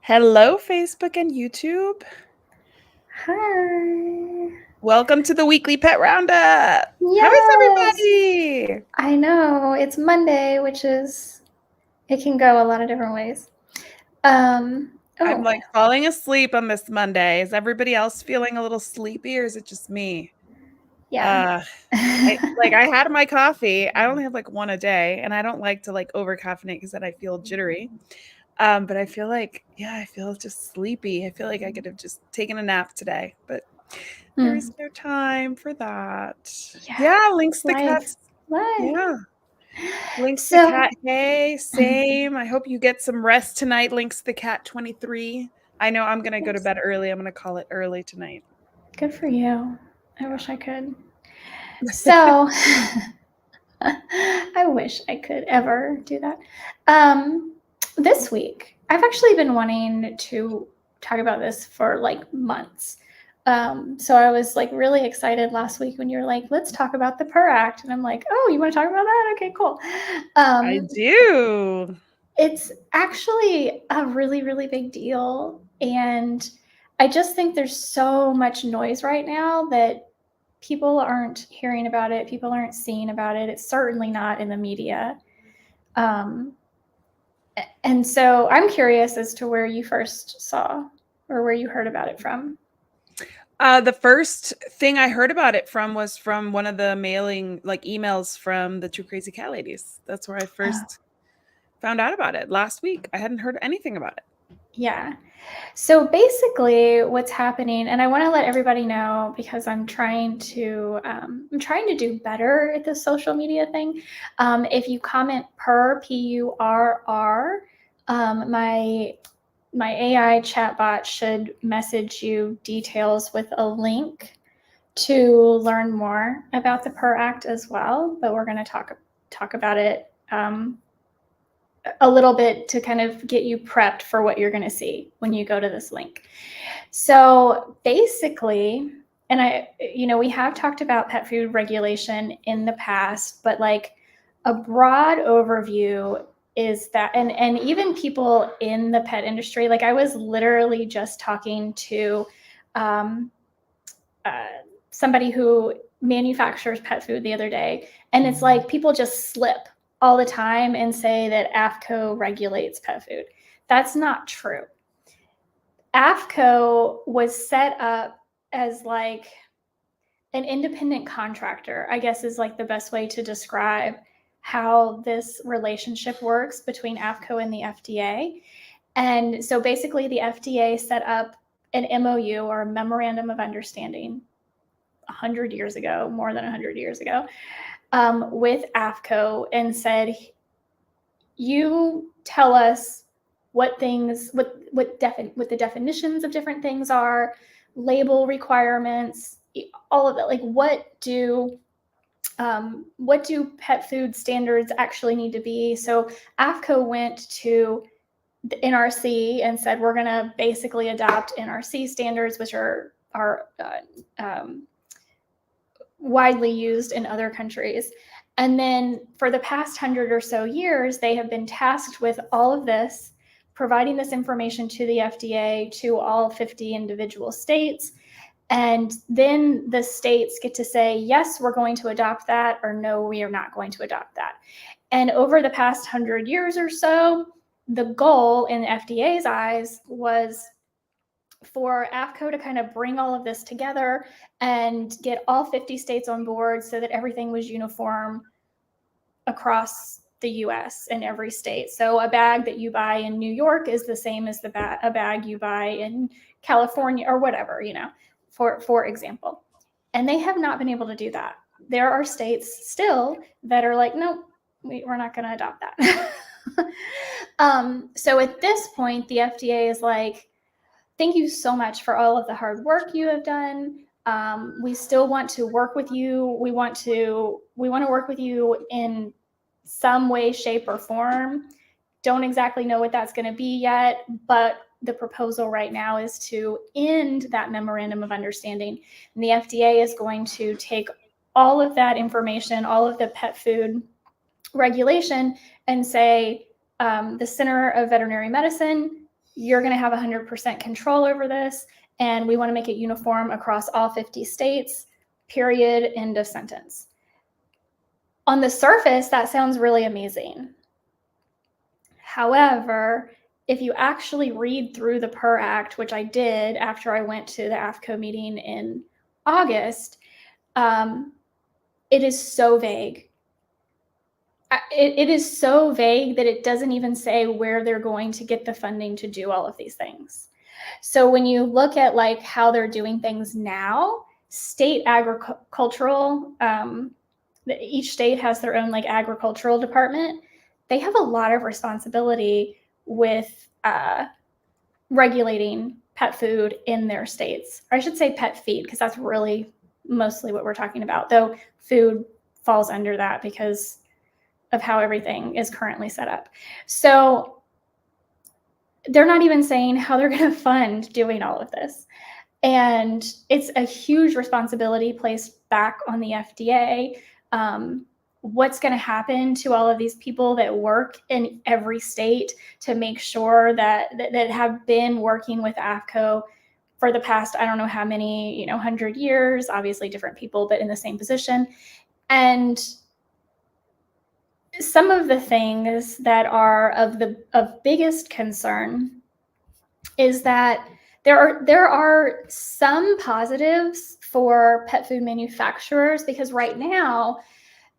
Hello, Facebook and YouTube. Hi. Welcome to the weekly pet roundup. How is Yes, everybody? I know. It's Monday, it can go a lot of different ways. I'm Oh, like falling asleep on this Monday. Is everybody else feeling a little sleepy or is it just me? yeah. Uh, I had my coffee. I only have like one a day and I don't like to like over caffeinate because then I feel jittery. But I feel like, yeah, I feel just sleepy. I feel like I could have just taken a nap today, but there is Hmm. no time for that. Yeah, Yeah, Lynx the life, cat's life. yeah. Lynx the So, cat, hey, same. I hope you get some rest tonight, Lynx the cat 23. I know I'm gonna go to yes, bed early. I'm gonna call it early tonight. good for you. I Yeah. wish I could. So, I wish I could ever do that. Um, this week, I've actually been wanting to talk about this for like months. So I was like really excited last week when you were like, let's talk about the PURR Act. And I'm like, oh, you want to talk about that? Okay, cool. I Um, do. it's actually a really, really big deal. And I just think there's so much noise right now that people aren't hearing about it, people aren't seeing about it. It's certainly not in the media. Um, and so I'm curious as to where you first saw or where you heard about it from. The first thing I heard about it from was from one of the mailing like emails from the Two Crazy Cat Ladies. That's where I Oh, first found out about it last week. I hadn't heard anything about it. yeah. So basically, what's happening, and I want to let everybody know because I'm trying to do better at this social media thing. If you comment per PURR, my AI chatbot should message you details with a link to learn more about the PURR Act as well. But we're going to talk about it a little bit to kind of get you prepped for what you're going to see when you go to this link. So basically, we have talked about pet food regulation in the past, but like a broad overview is that, and even people in the pet industry, like I was literally just talking to um, uh, somebody who manufactures pet food the other day, and it's like people just slip all the time and say that AFCO regulates pet food. That's not true. AFCO was set up as like an independent contractor, I guess is like the best way to describe how this relationship works between AFCO and the FDA. And so basically, the FDA set up an MOU or a memorandum of understanding 100 years ago, more than 100 years ago, with AFCO and said, you tell us what things, what the definitions of different things are, label requirements, all of it. Like what do pet food standards actually need to be? So AFCO went to the NRC and said we're going to basically adopt NRC standards, which are widely used in other countries. And then for the past 100 or so years, they have been tasked with all of this, providing this information to the FDA, to all 50 individual states. And then the states get to say, yes, we're going to adopt that, or no, we are not going to adopt that. And over the past 100 years or so, the goal in the FDA's eyes was for AFCO to kind of bring all of this together and get all 50 states on board so that everything was uniform across the US in every state. So a bag that you buy in New York is the same as a bag you buy in California or whatever, for example. And they have not been able to do that. There are states still that are like, nope, we're not going to adopt that. So at this point, the FDA is like, thank you so much for all of the hard work you have done. We still want to work with you. We want to work with you in some way, shape, or form. Don't exactly know what that's going to be yet, but the proposal right now is to end that memorandum of understanding. And the FDA is going to take all of that information, all of the pet food regulation, and say the Center of Veterinary Medicine you're going to have 100% control over this, and we want to make it uniform across all 50 states, period, end of sentence. On the surface, that sounds really amazing. However, if you actually read through the PURR Act, which I did after I went to the AFCO meeting in August, it is so vague. It is so vague that it doesn't even say where they're going to get the funding to do all of these things. So when you look at like how they're doing things now, state agricultural, each state has their own like agricultural department. They have a lot of responsibility with regulating pet food in their states. Or I should say pet feed, because that's really mostly what we're talking about, though food falls under that because of how everything is currently set up. So they're not even saying how they're going to fund doing all of this. And it's a huge responsibility placed back on the FDA. What's going to happen to all of these people that work in every state to make sure that have been working with AFCO for the past, I don't know how many, 100 years, obviously different people, but in the same position. And some of the things that are of biggest concern is that there are some positives for pet food manufacturers, because right now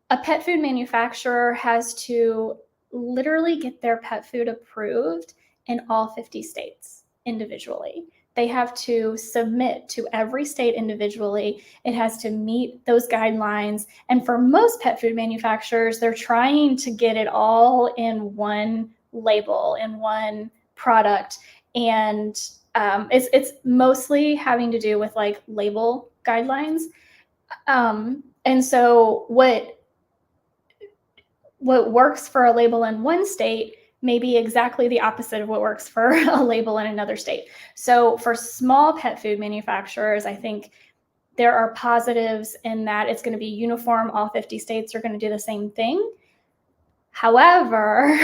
a pet food manufacturer has to literally get their pet food approved in all 50 states individually. They have to submit to every state individually. It has to meet those guidelines. And for most pet food manufacturers, they're trying to get it all in one label, in one product. And it's mostly having to do with like label guidelines. And so what works for a label in one state may be exactly the opposite of what works for a label in another state. So for small pet food manufacturers, I think there are positives in that it's going to be uniform. All 50 states are going to do the same thing. However,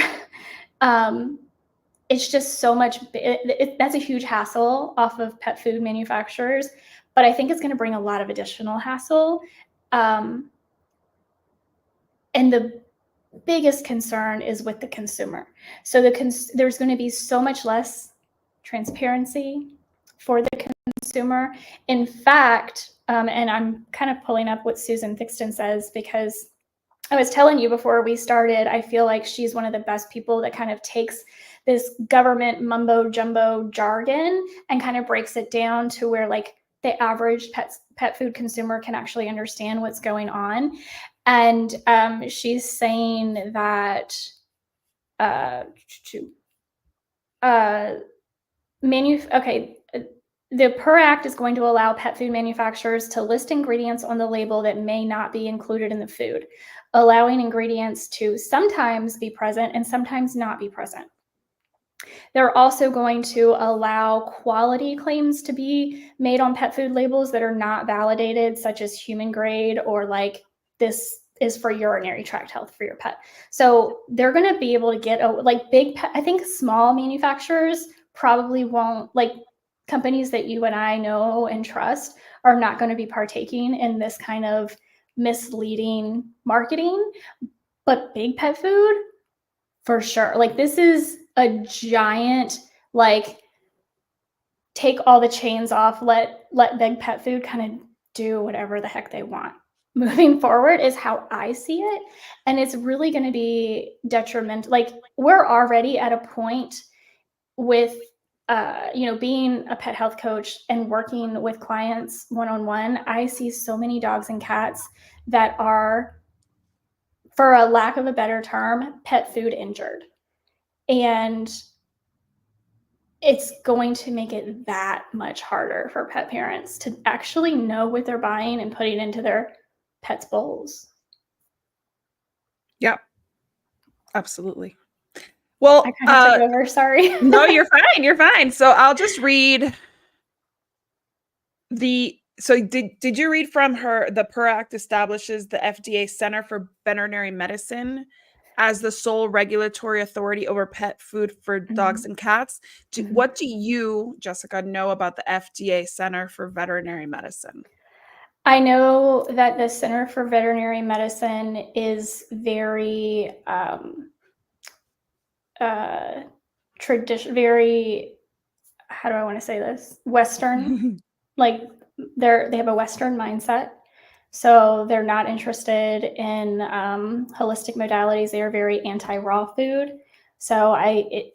it's just so much, that's a huge hassle off of pet food manufacturers, but I think it's going to bring a lot of additional hassle. And the biggest concern is with the consumer. So there's going to be so much less transparency for the consumer. In fact, and I'm kind of pulling up what Susan Thixton says, because I was telling you before we started, I feel like she's one of the best people that kind of takes this government mumbo jumbo jargon and kind of breaks it down to where like the average pet food consumer can actually understand what's going on. And she's saying that the PURR Act is going to allow pet food manufacturers to list ingredients on the label that may not be included in the food, allowing ingredients to sometimes be present and sometimes not be present. They're also going to allow quality claims to be made on pet food labels that are not validated, such as human grade or like this is for urinary tract health for your pet. So they're going to be able to get like big pet, I think small manufacturers probably won't, like companies that you and I know and trust are not going to be partaking in this kind of misleading marketing, but big pet food for sure. Like this is a giant, like take all the chains off, let big pet food kind of do whatever the heck they want. Moving forward is how I see it. And it's really going to be detrimental. Like we're already at a point with, being a pet health coach and working with clients one-on-one, I see so many dogs and cats that are, for a lack of a better term, pet food injured. And it's going to make it that much harder for pet parents to actually know what they're buying and putting into their pets' bowls. Yep. Absolutely. Well, I kind of took over, sorry. No, you're fine. You're fine. So I'll just read so did you read from her? The PURR Act establishes the FDA Center for Veterinary Medicine as the sole regulatory authority over pet food for dogs and cats. What do you, Jessica, know about the FDA Center for Veterinary Medicine? I know that the Center for Veterinary Medicine is very very, how do I want to say this? Western. Like they have a Western mindset. So they're not interested in holistic modalities. They are very anti-raw food. So I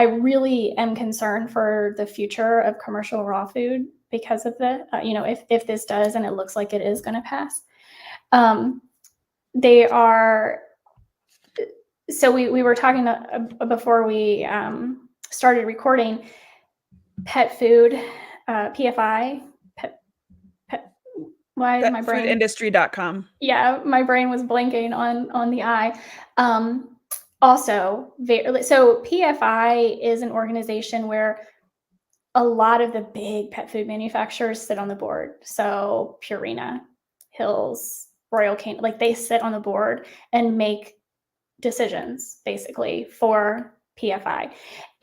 really am concerned for the future of commercial raw food because of the if this does, and it looks like it is going to pass. They are. So we were talking before we started recording. Pet food, PFI. Why is my brain? Foodindustry.com. Yeah, my brain was blanking on the I. Also, so PFI is an organization where a lot of the big pet food manufacturers sit on the board. So Purina, Hills, Royal Canin, like they sit on the board and make decisions basically for PFI.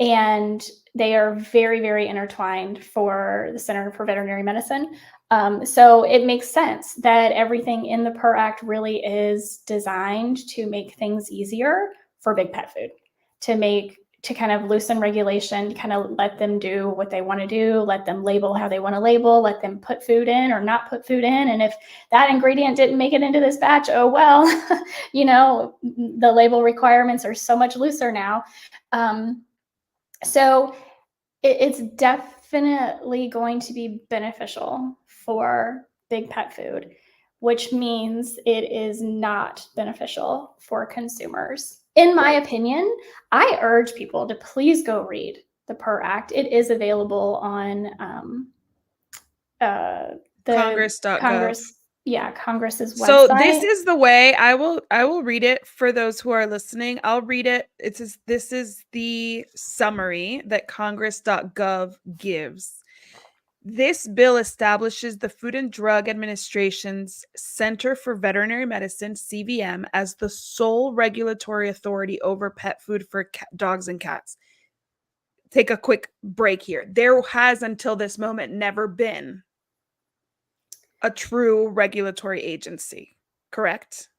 And they are very, very intertwined for the Center for Veterinary Medicine. So it makes sense that everything in the PURR Act really is designed to make things easier for big pet food, to kind of loosen regulation, kind of let them do what they want to do, let them label how they want to label, let them put food in or not put food in. And if that ingredient didn't make it into this batch, oh well, the label requirements are so much looser now. So it's definitely going to be beneficial for big pet food, which means it is not beneficial for consumers. In my opinion, I urge people to please go read the PURR Act. It is available on the Congress.gov. Congress's website. So this is the way I will read it for those who are listening. I'll read it. It says this is the summary that Congress.gov gives. This bill establishes the Food and Drug Administration's Center for Veterinary Medicine, CVM, as the sole regulatory authority over pet food for dogs and cats. Take a quick break here. There has, until this moment, never been a true regulatory agency, correct?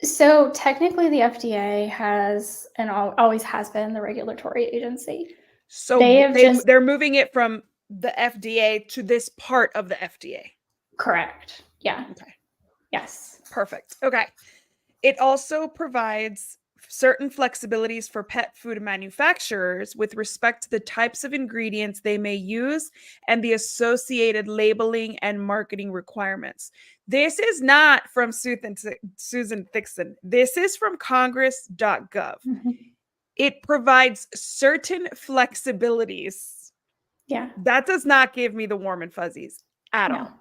So technically the FDA has and always has been the regulatory agency. So they're moving it from the FDA to this part of the FDA. Correct. Yeah. Okay. Yes. Perfect. Okay. It also provides certain flexibilities for pet food manufacturers with respect to the types of ingredients they may use and the associated labeling and marketing requirements. This is not from Susan Thixton. This is from Congress.gov. Mm-hmm. It provides certain flexibilities. Yeah. That does not give me the warm and fuzzies at all.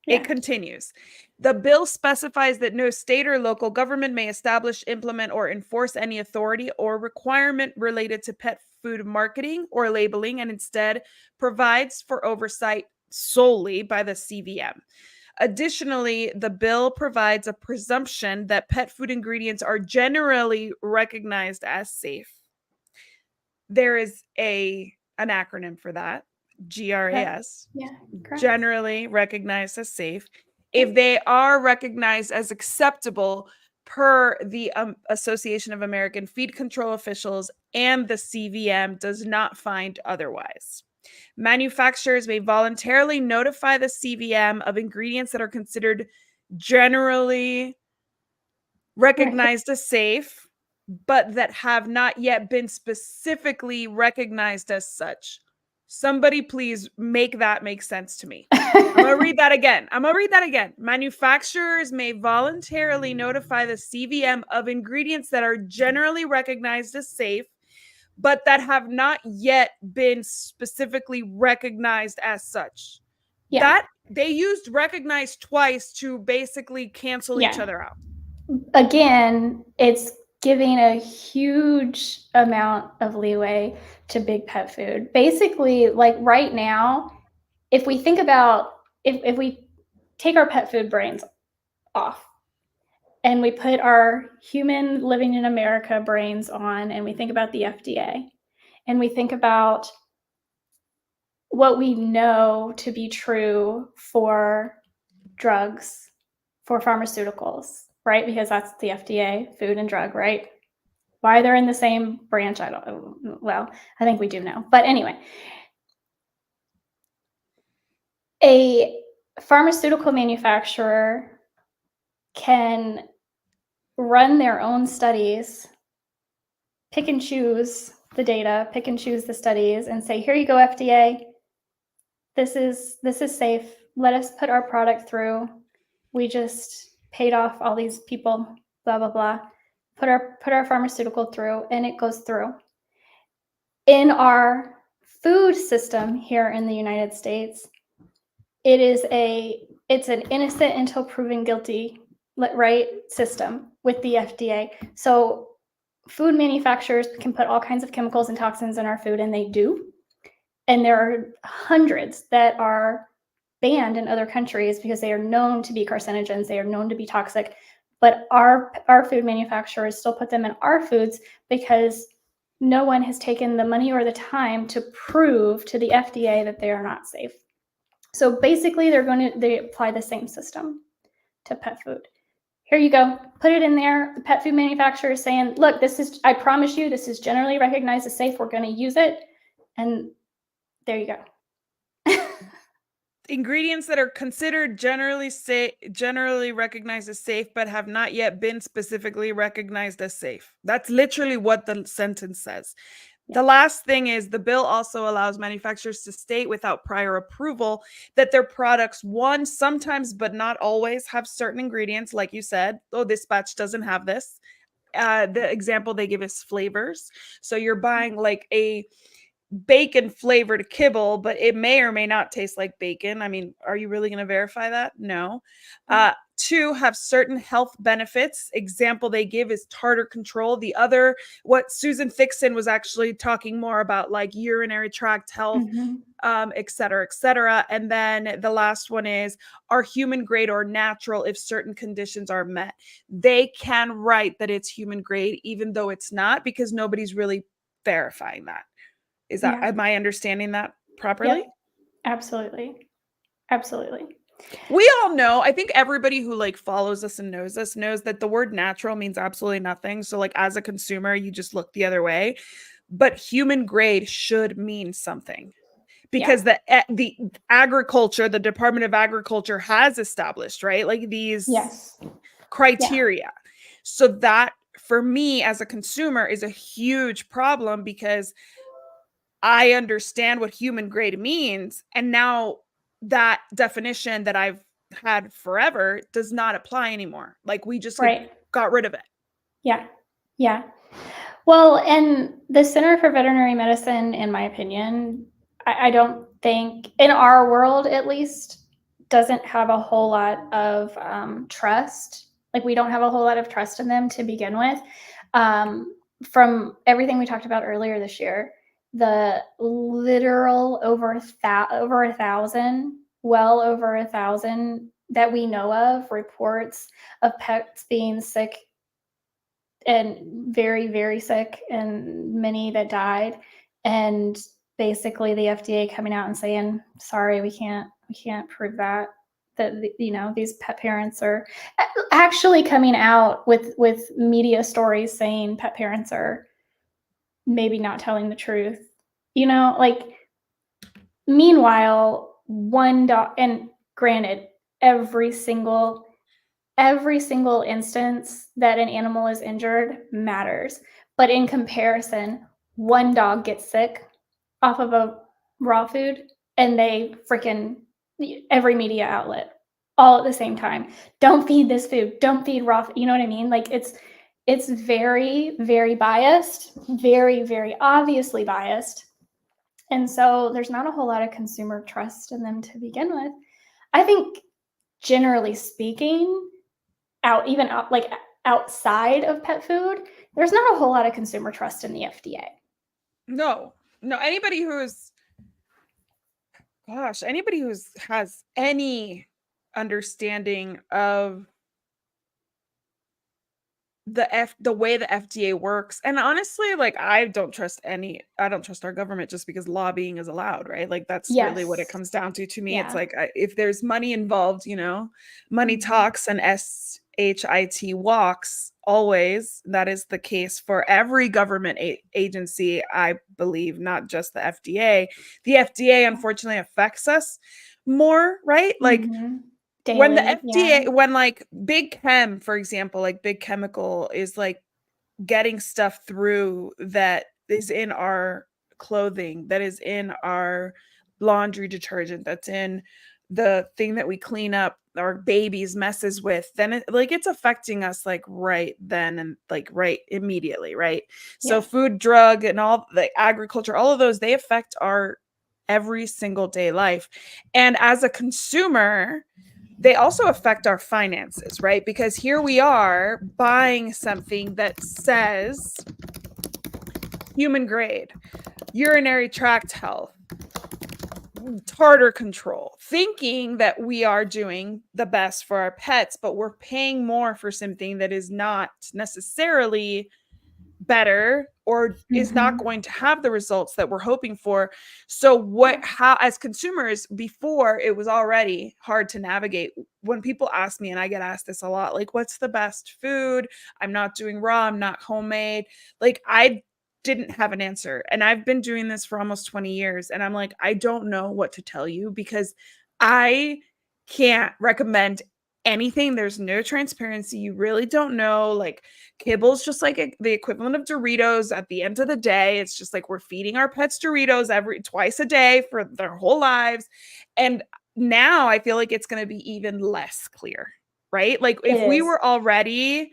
Yeah. It continues. The bill specifies that no state or local government may establish, implement, or enforce any authority or requirement related to pet food marketing or labeling, and instead provides for oversight solely by the CVM. Additionally, the bill provides a presumption that pet food ingredients are generally recognized as safe. There is an acronym for that, GRAS. Yeah, generally recognized as safe. If they are recognized as acceptable per the Association of American Feed Control Officials and the CVM does not find otherwise. Manufacturers may voluntarily notify the CVM of ingredients that are considered generally recognized as safe, but that have not yet been specifically recognized as such. Somebody please make that make sense to me. I'm going to read that again. Manufacturers may voluntarily notify the CVM of ingredients that are generally recognized as safe, but that have not yet been specifically recognized as such. Yeah. That they used recognized twice to basically cancel each other out. Again, it's giving a huge amount of leeway to big pet food. Basically, like right now, if we think about if we take our pet food brains off and we put our human living in America brains on, and we think about the FDA, and we think about what we know to be true for drugs, for pharmaceuticals, right? Because that's the FDA, Food and Drug, right? Why they're in the same branch, I don't know. Well, I think we do know. But anyway, a pharmaceutical manufacturer can run their own studies, pick and choose the data, pick and choose the studies, and say, here you go, FDA. This is safe. Let us put our product through. We just paid off all these people, blah, blah, blah. Put our pharmaceutical through, and it goes through. In our food system here in the United States, it's an innocent until proven guilty, right, system with the FDA. So food manufacturers can put all kinds of chemicals and toxins in our food, and they do. And there are hundreds that are banned in other countries because they are known to be carcinogens, they are known to be toxic. But our food manufacturers still put them in our foods because no one has taken the money or the time to prove to the FDA that they are not safe. So basically, they apply the same system to pet food. Here you go, put it in there. The pet food manufacturer is saying, look, I promise you, this is generally recognized as safe. We're going to use it. And there you go. Ingredients that are considered generally recognized as safe, but have not yet been specifically recognized as safe. That's literally what the sentence says. The last thing is the bill also allows manufacturers to state without prior approval that their products, one, sometimes but not always, have certain ingredients, like you said, oh, this batch doesn't have this. The example they give is flavors. So you're buying like a bacon flavored kibble, but it may or may not taste like bacon. I mean, are you really going to verify that? No. Two, have certain health benefits. Example they give is tartar control. The other, what Susan Fixon was actually talking more about, like urinary tract health, et cetera, et cetera. And then the last one is, are human grade or natural if certain conditions are met. They can write that it's human grade, even though it's not, because nobody's really verifying that. Am I understanding that properly? Yep. Absolutely. Absolutely. We all know, I think everybody who like follows us and knows us knows that the word natural means absolutely nothing. So like as a consumer, you just look the other way. But human grade should mean something because the agriculture, the Department of Agriculture has established, right? Like these criteria. Yeah. So that for me as a consumer is a huge problem because I understand what human grade means. And now that definition that I've had forever does not apply anymore. Like we just got rid of it. Yeah. Yeah. Well, and the Center for Veterinary Medicine, in my opinion, I don't think, in our world at least, doesn't have a whole lot of trust. Like we don't have a whole lot of trust in them to begin with. From everything we talked about earlier this year, the literal over 1,000, well over 1,000 that we know of reports of pets being sick and very, very sick, and many that died. And basically the FDA coming out and saying, sorry, we can't prove that these pet parents are actually coming out with media stories saying pet parents are maybe not telling the truth. Like meanwhile, one dog, and granted, every single instance that an animal is injured matters. But in comparison, one dog gets sick off of a raw food and they freaking every media outlet all at the same time. Don't feed this food. Don't feed raw food. You know what I mean? Like it's very, very biased, very, very obviously biased. And so there's not a whole lot of consumer trust in them to begin with. I think generally speaking, outside of pet food, there's not a whole lot of consumer trust in the FDA. No, anybody who's has any understanding of the way the FDA works. And honestly, like I don't trust our government just because lobbying is allowed, right? Like that's really what it Yes. comes down to me. It's Yeah. like if there's money involved, money Mhm. talks and SHIT walks always. That is the case for every government agency, I believe, not just the FDA. The FDA unfortunately affects us more, right? Like Mhm. when the Daily, yeah. FDA, when like big chem, for example, like big chemical is like getting stuff through that is in our clothing, that is in our laundry detergent, that's in the thing that we clean up our babies messes with, then it's affecting us like right then and like right immediately, right? So Yes. food, drug, and all the agriculture, all of those, they affect our every single day life. And as a consumer, they also affect our finances, right? Because here we are buying something that says human grade, urinary tract health, tartar control, thinking that we are doing the best for our pets, but we're paying more for something that is not necessarily better or is not Mhm. going to have the results that we're hoping for. So Yeah. how as consumers, before it was already hard to navigate. When people ask me, and I get asked this a lot, like what's the best food? I'm not doing raw, I'm not homemade. Like I didn't have an answer. And I've been doing this for almost 20 years and I'm like I don't know what to tell you because I can't recommend anything. There's no transparency. You really don't know. Like kibble's just like the equivalent of Doritos at the end of the day. It's just like we're feeding our pets Doritos twice a day for their whole lives. And now I feel like it's going to be even less clear, right? Like It if we is. were already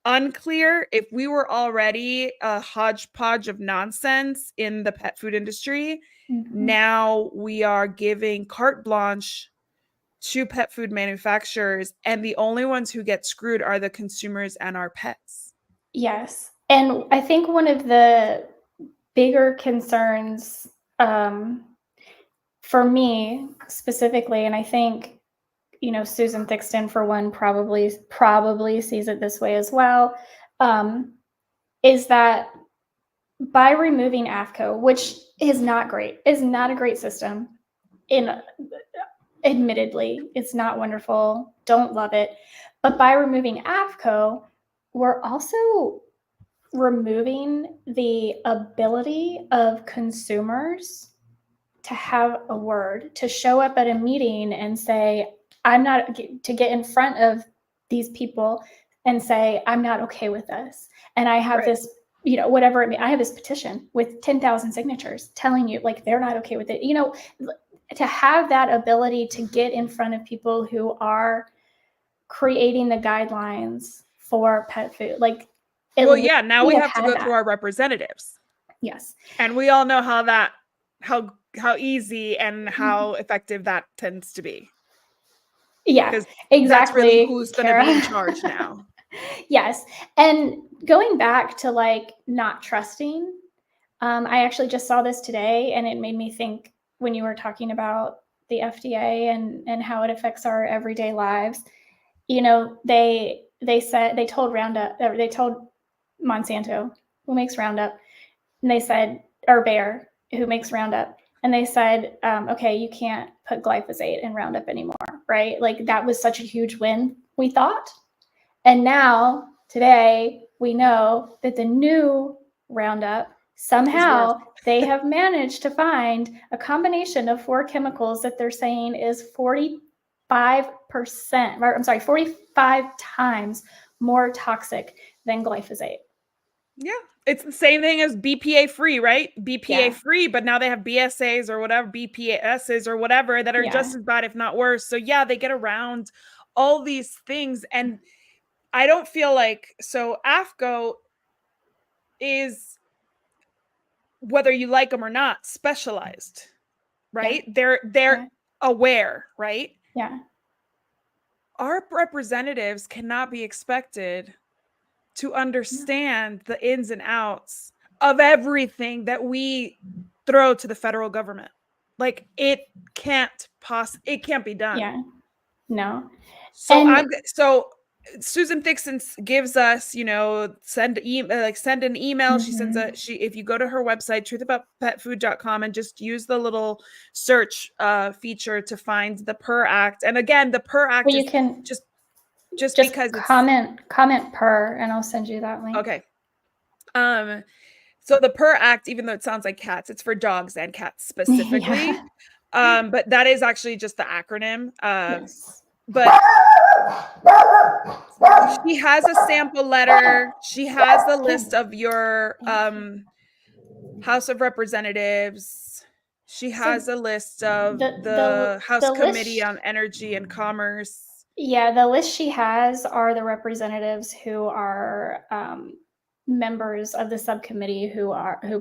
unclear, if we were already a hodgepodge of nonsense in the pet food industry, Mhm. now we are giving carte blanche to pet food manufacturers, and the only ones who get screwed are the consumers and our pets. Yes. And I think one of the bigger concerns, um, for me specifically, and I think, Susan Thixton, for one, probably sees it this way as well, um, is that by removing AFCO, which is not great, is not a great system, in admittedly, it's not wonderful, don't love it, but by removing AFCO, we're also removing the ability of consumers to have a word, to show up at a meeting and say, I'm not, to get in front of these people and say, I'm not okay with this. And I have Right. this, whatever it may, I have this petition with 10,000 signatures telling you like they're not okay with it. To have that ability to get in front of people who are creating the guidelines for pet food, like at Well, least yeah, now we we have have to had go through that. our representatives. Yes. And we all know how easy and how effective that tends to be. Yeah, Because that's really exactly, who's going to Kara. be in charge now. Yes. And going back to like not trusting, I actually just saw this today and it made me think when you were talking about the FDA and how it affects our everyday lives. They said they told Roundup, or they told Monsanto, who makes Roundup, and they said, or Bayer, who makes Roundup, and they said, okay, you can't put glyphosate in Roundup anymore, right? Like that was such a huge win, we thought. And now, today, we know that the new Roundup, Is worse. somehow they have managed to find a combination of 4 chemicals that they're saying is 45%, or I'm sorry, 45 times more toxic than glyphosate. Yeah. It's the same thing as BPA free, right? BPA Yeah. free, but now they have BSAs or whatever, BPSs or whatever that are Yeah. just as bad, if not worse. So, yeah, they get around all these things. And I don't feel like so AFCO is, whether you like them or not, specialized, Yeah. right? They're Yeah. aware, right? Yeah. Our representatives cannot be expected to understand the ins and outs of everything that we throw to the federal government. Like it can't be done. Yeah. No. So And I'm so Susan Thixton gives us, send an email. She sends Mhm. if you go to her website, truthaboutpetfood.com, and just use the little search feature to find the PURR Act. And again, the PURR Act Well, you is can just just because it's comment PURR, and I'll send you that link. okay. So the PURR Act, even though it sounds like cats, it's for dogs and cats specifically. Yeah. But that is actually just the acronym. Yes. But she has a sample letter. She has the list of your Thank you. House of Representatives. She So has a list of the the House the Committee list, on Energy and Commerce. yeah, the list she has are the representatives who are members of the subcommittee who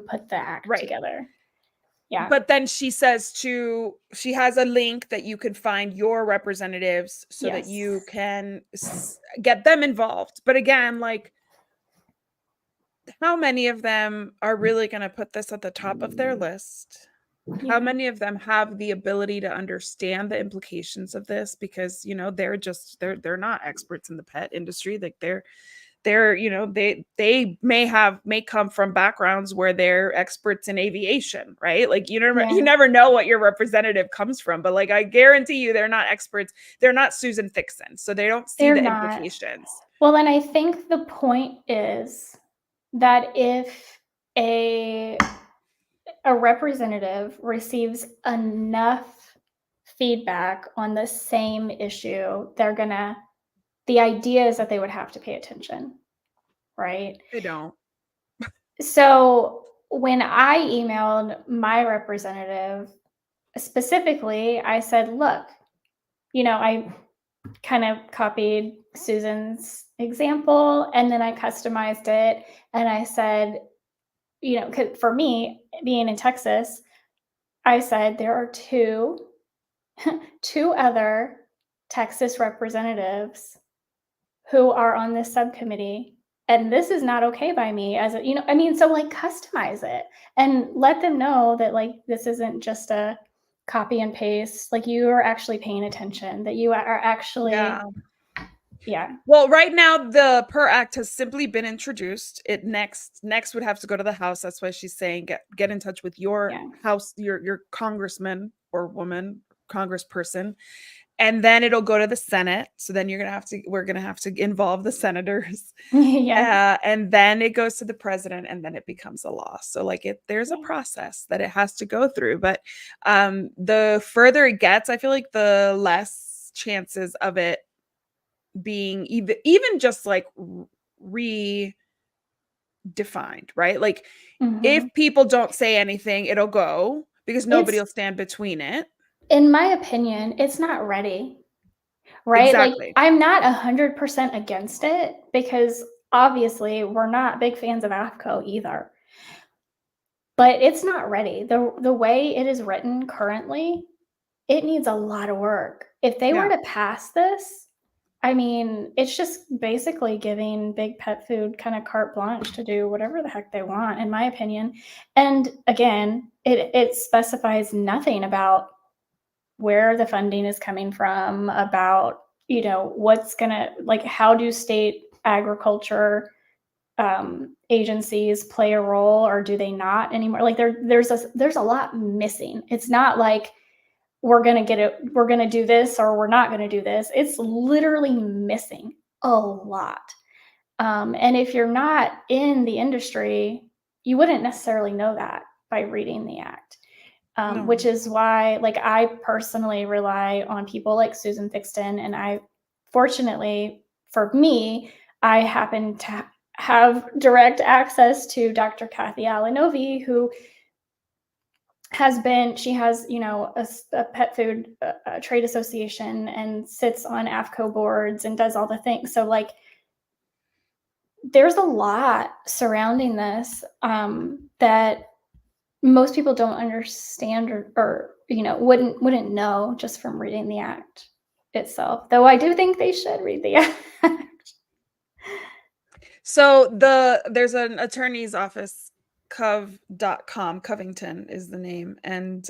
put the act Right. together. Yeah. But then she has a link that you can find your representatives so that Yes. you can get them involved. But again, like, how many of them are really going to put this at the top of their list? How Yeah. many of them have the ability to understand the implications of this? Because, they're not experts in the pet industry. Like, they may come from backgrounds where they're experts in aviation, right? Like, you Yeah. never know what your representative comes from, but like, I guarantee you they're not experts. They're not Susan Thixton, so they don't see They're the not. implications. Well, and I think the point is that if a a representative receives enough feedback on the same issue, the idea is that they would have to pay attention, right? They don't. So when I emailed my representative, specifically, I said, look, I kind of copied Susan's example and then I customized it. And I said, 'cause for me, being in Texas, I said there are two other Texas representatives who are on this subcommittee, and this is not okay by me as a, I mean, so like customize it and let them know that like this isn't just a copy and paste, like you are actually paying attention, that you are Yeah. actually, yeah. Well, right now the PURR Act has simply been introduced. It next would have to go to the House. That's why she's saying get in touch with your Yeah. House, your congressman or woman, congressperson, and then it'll go to the Senate. So then we're gonna have to involve the senators, Yeah. and then it goes to the president, and then it becomes a law. So like there's a Yeah. process that it has to go through. But the further it gets, I feel like the less chances of it being even just like redefined, right? Like, if Mhm. people don't say anything, it'll go because nobody It's, will stand between it. in my opinion, it's not ready, right? Like, Exactly. I'm not 100% against it because obviously we're not big fans of AFCO either. But it's not ready. The way it is written currently, it needs a lot of work. If they were Yeah. to pass this, I mean, it's just basically giving big pet food kind of carte blanche to do whatever the heck they want, in my opinion. And again, it specifies nothing about where the funding is coming from, about, what's gonna, like, how do state agriculture agencies play a role, or do they not anymore? Like, there's a lot missing. It's not like we're gonna do this or we're not gonna do this. It's literally missing a lot. And if you're not in the industry, you wouldn't necessarily know that by reading the act. Which No. is why, like, I personally rely on people like Susan Thixton, and fortunately for me, I happen to have direct access to Dr. Kathy Alinovi, who she has, a pet food trade association and sits on AFCO boards and does all the things. So, like, there's a lot surrounding this that most people don't understand, or wouldn't know just from reading the act itself. Though I do think they should read the act. So there's an attorney's office, cov.com, Covington is the name, and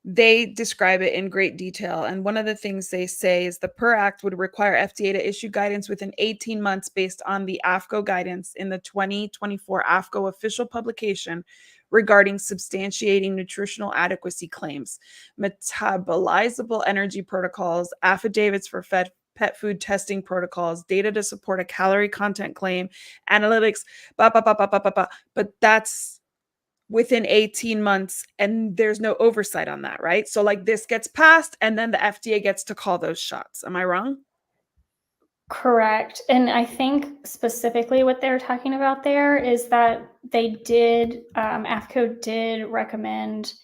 they describe it in great detail. And one of the things they say is the PURR Act would require FDA to issue guidance within 18 months based on the AFCO guidance in the 2024 AFCO official publication regarding substantiating nutritional adequacy claims, metabolizable energy protocols, affidavits for pet food testing protocols, data to support a calorie content claim, analytics, blah, blah, blah, blah, blah, blah, blah. But that's within 18 months and there's no oversight on that, right? So like this gets passed and then the FDA gets to call those shots. Am I wrong? Correct. And I think specifically what they're talking about there is that they did, AFCO did recommend,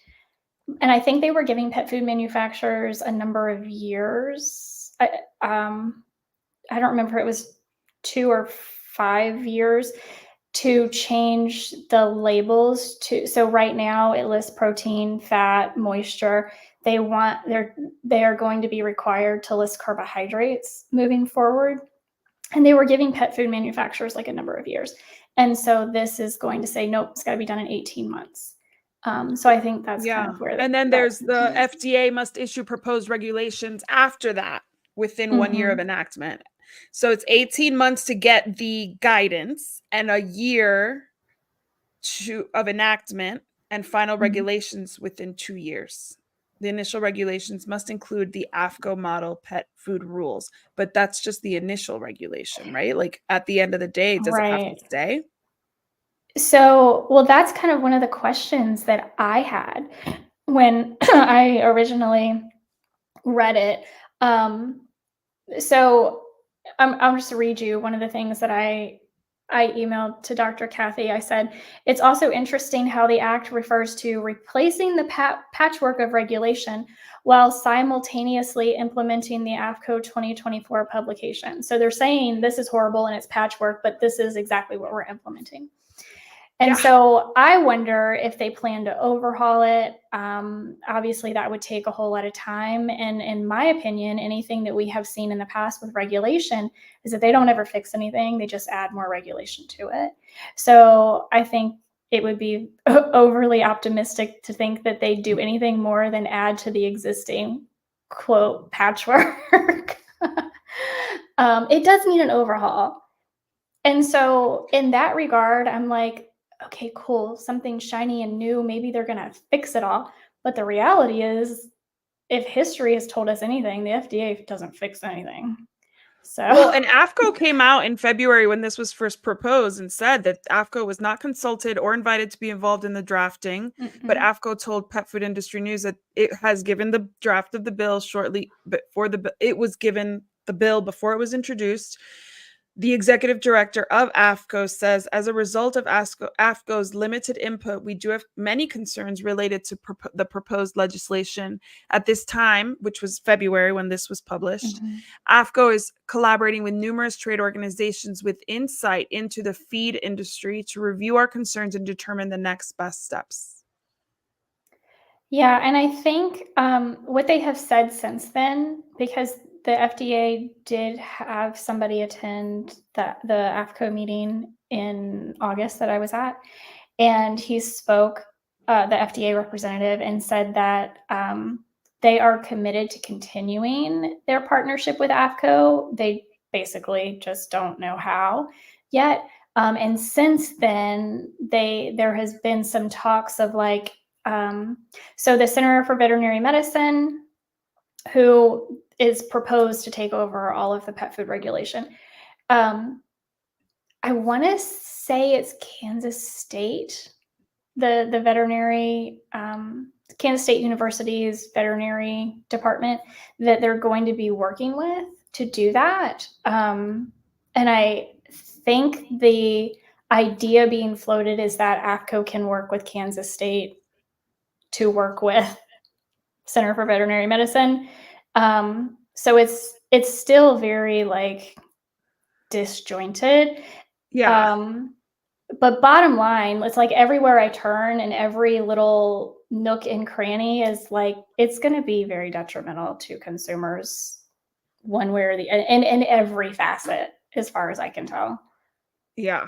and I think they were giving pet food manufacturers a number of years. I don't remember if it was 2 or 5 years to change the labels to, so right now it lists protein, fat, moisture. They are going to be required to list carbohydrates moving forward. And they were giving pet food manufacturers like a number of years. And so this is going to say, nope, it's got to be done in 18 months. So I think that's kind Yeah. of where And then there's the FDA must issue proposed regulations after that within 1 year of enactment. So it's 18 months to get the guidance and a year of enactment and final regulations within 2 years. The initial regulations must include the AFCO model pet food rules, but that's just the initial regulation, right? Like at the end of the day, does it have to right. stay? So, well, that's kind of one of the questions that I had when I originally read it. So I'll just read you one of the things that I emailed to Dr. Kathy. I said, it's also interesting how the act refers to replacing the patchwork of regulation while simultaneously implementing the AFCO 2024 publication. So they're saying this is horrible and it's patchwork, but this is exactly what we're implementing. And so I wonder if they plan to overhaul it. Obviously, that would take a whole lot of time. And in my opinion, anything that we have seen in the past with regulation is that they don't ever fix anything. They just add more regulation to it. So I think it would be overly optimistic to think that they do anything more than add to the existing, quote, patchwork. It does need an overhaul. And so in that regard, I'm like, okay, cool, something shiny and new. Maybe they're going to fix it all. But the reality is, if history has told us anything, the FDA doesn't fix anything. So, well, and AFCO came out in February when this was first proposed and said that AFCO was not consulted or invited to be involved in the drafting. But AFCO told Pet Food Industry News that it has given the draft of the bill shortly before it was given the bill before it was introduced. The executive director of AFCO says, as a result of AFCO's limited input, we do have many concerns related to the proposed legislation. At this time, which was February when this was published, AFCO is collaborating with numerous trade organizations with insight into the feed industry to review our concerns and determine the next best steps. Yeah, and I think what they have said since then, because the FDA did have somebody attend the AFCO meeting in August that I was at, and he spoke, the FDA representative, and said that they are committed to continuing their partnership with AFCO. They basically just don't know how yet. And since then, there has been some talks of like, so the Center for Veterinary Medicine, who is proposed to take over all of the pet food regulation. I want to say it's Kansas State, the veterinary, Kansas State University's veterinary department that they're going to be working with to do that. And I think the idea being floated is that AFCO can work with Kansas State to work with Center for Veterinary Medicine. So it's still very like disjointed. Yeah. But bottom line, it's like everywhere I turn and every little nook and cranny is like, it's going to be very detrimental to consumers one way or the other, and in every facet, as far as I can tell. Yeah.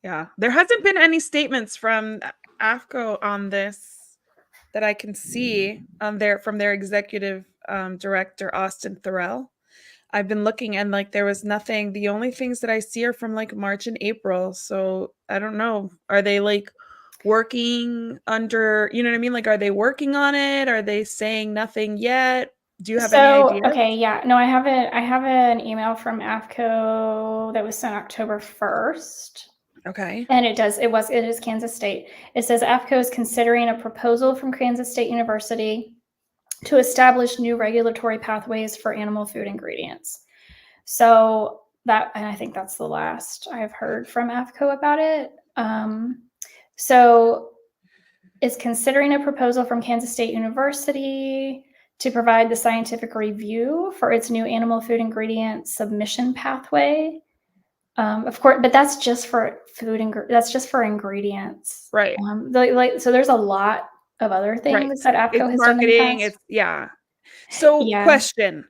Yeah. There hasn't been any statements from AFCO on this that I can see from their executive director, Austin Thorell. I've been looking and like there was nothing. The only things that I see are from like March and April. So I don't know. Are they like working under, you know what I mean? Like, are they working on it? Are they saying nothing yet? Do you have any So, ideas? okay, yeah. No, I have an email from AFCO that was sent October 1st. Okay. And it is Kansas State. It says AFCO is considering a proposal from Kansas State University to establish new regulatory pathways for animal food ingredients. So that, and I think that's the last I've heard from AFCO about it. So it's considering a proposal from Kansas State University to provide the scientific review for its new animal food ingredient submission pathway. Of course, but that's just for that's just for ingredients. Right. So there's a lot of other Right. things that AFCO It's has done in the marketing. past. It's yeah. So Yeah. question.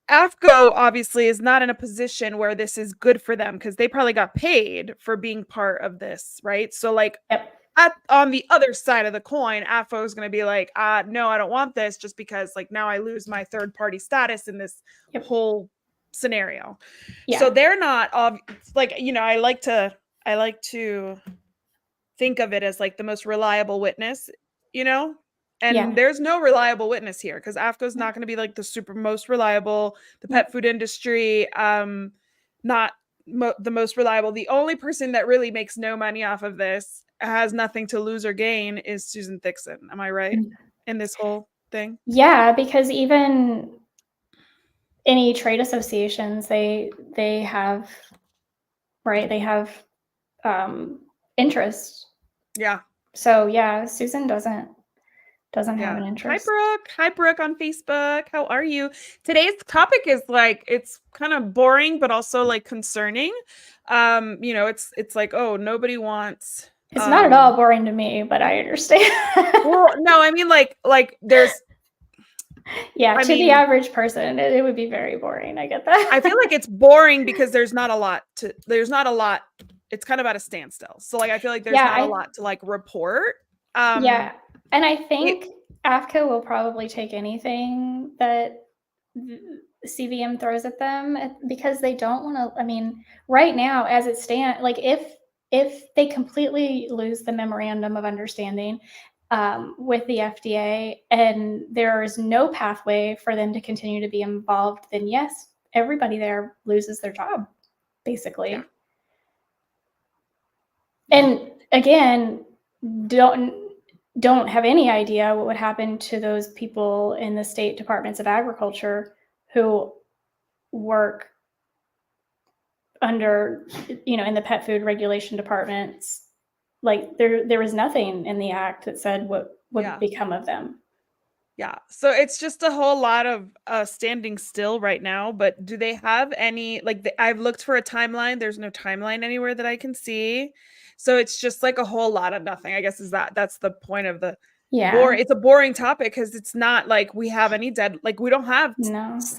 AFCO obviously is not in a position where this is good for them because they probably got paid for being part of this, right? So like Yep. on the other side of the coin, AFCO is going to be like, no, I don't want this just because like now I lose my third party status in this whole scenario. Yeah. So they're not like, you know, I like to think of it as like the most reliable witness, you know? And there's no reliable witness here because AFCO is not going to be like the super most reliable. The pet food industry, not the most reliable. The only person that really makes no money off of this, has nothing to lose or gain, is Susan Thixon. Am I right in this whole thing? Yeah, because even any trade associations, they have, right? They have interest. Yeah. So yeah, Susan doesn't have an interest. Hi Brooke on Facebook. How are you? Today's topic is like, it's kind of boring but also like concerning. You know, it's like, oh, nobody wants It's not at all boring to me, but I understand. Well, no, I mean like there's yeah, the average person, it would be very boring. I get that. I feel like it's boring because there's not a lot. It's kind of at a standstill. So like I feel like there's not a lot to like report. Yeah. And I think AFCO will probably take anything that CVM throws at them because they don't want to. I mean, right now, as it stands, like if they completely lose the memorandum of understanding with the FDA and there is no pathway for them to continue to be involved, then yes, everybody there loses their job, basically. Yeah. And again, don't have any idea what would happen to those people in the state departments of agriculture who work under, you know, in the pet food regulation departments. Like there was nothing in the act that said what would become of them. Yeah. So it's just a whole lot of standing still right now. But do they have any, like, I've looked for a timeline. There's no timeline anywhere that I can see. So it's just like a whole lot of nothing, I guess, that's the point of the it's a boring topic because it's not like we have any like we don't have.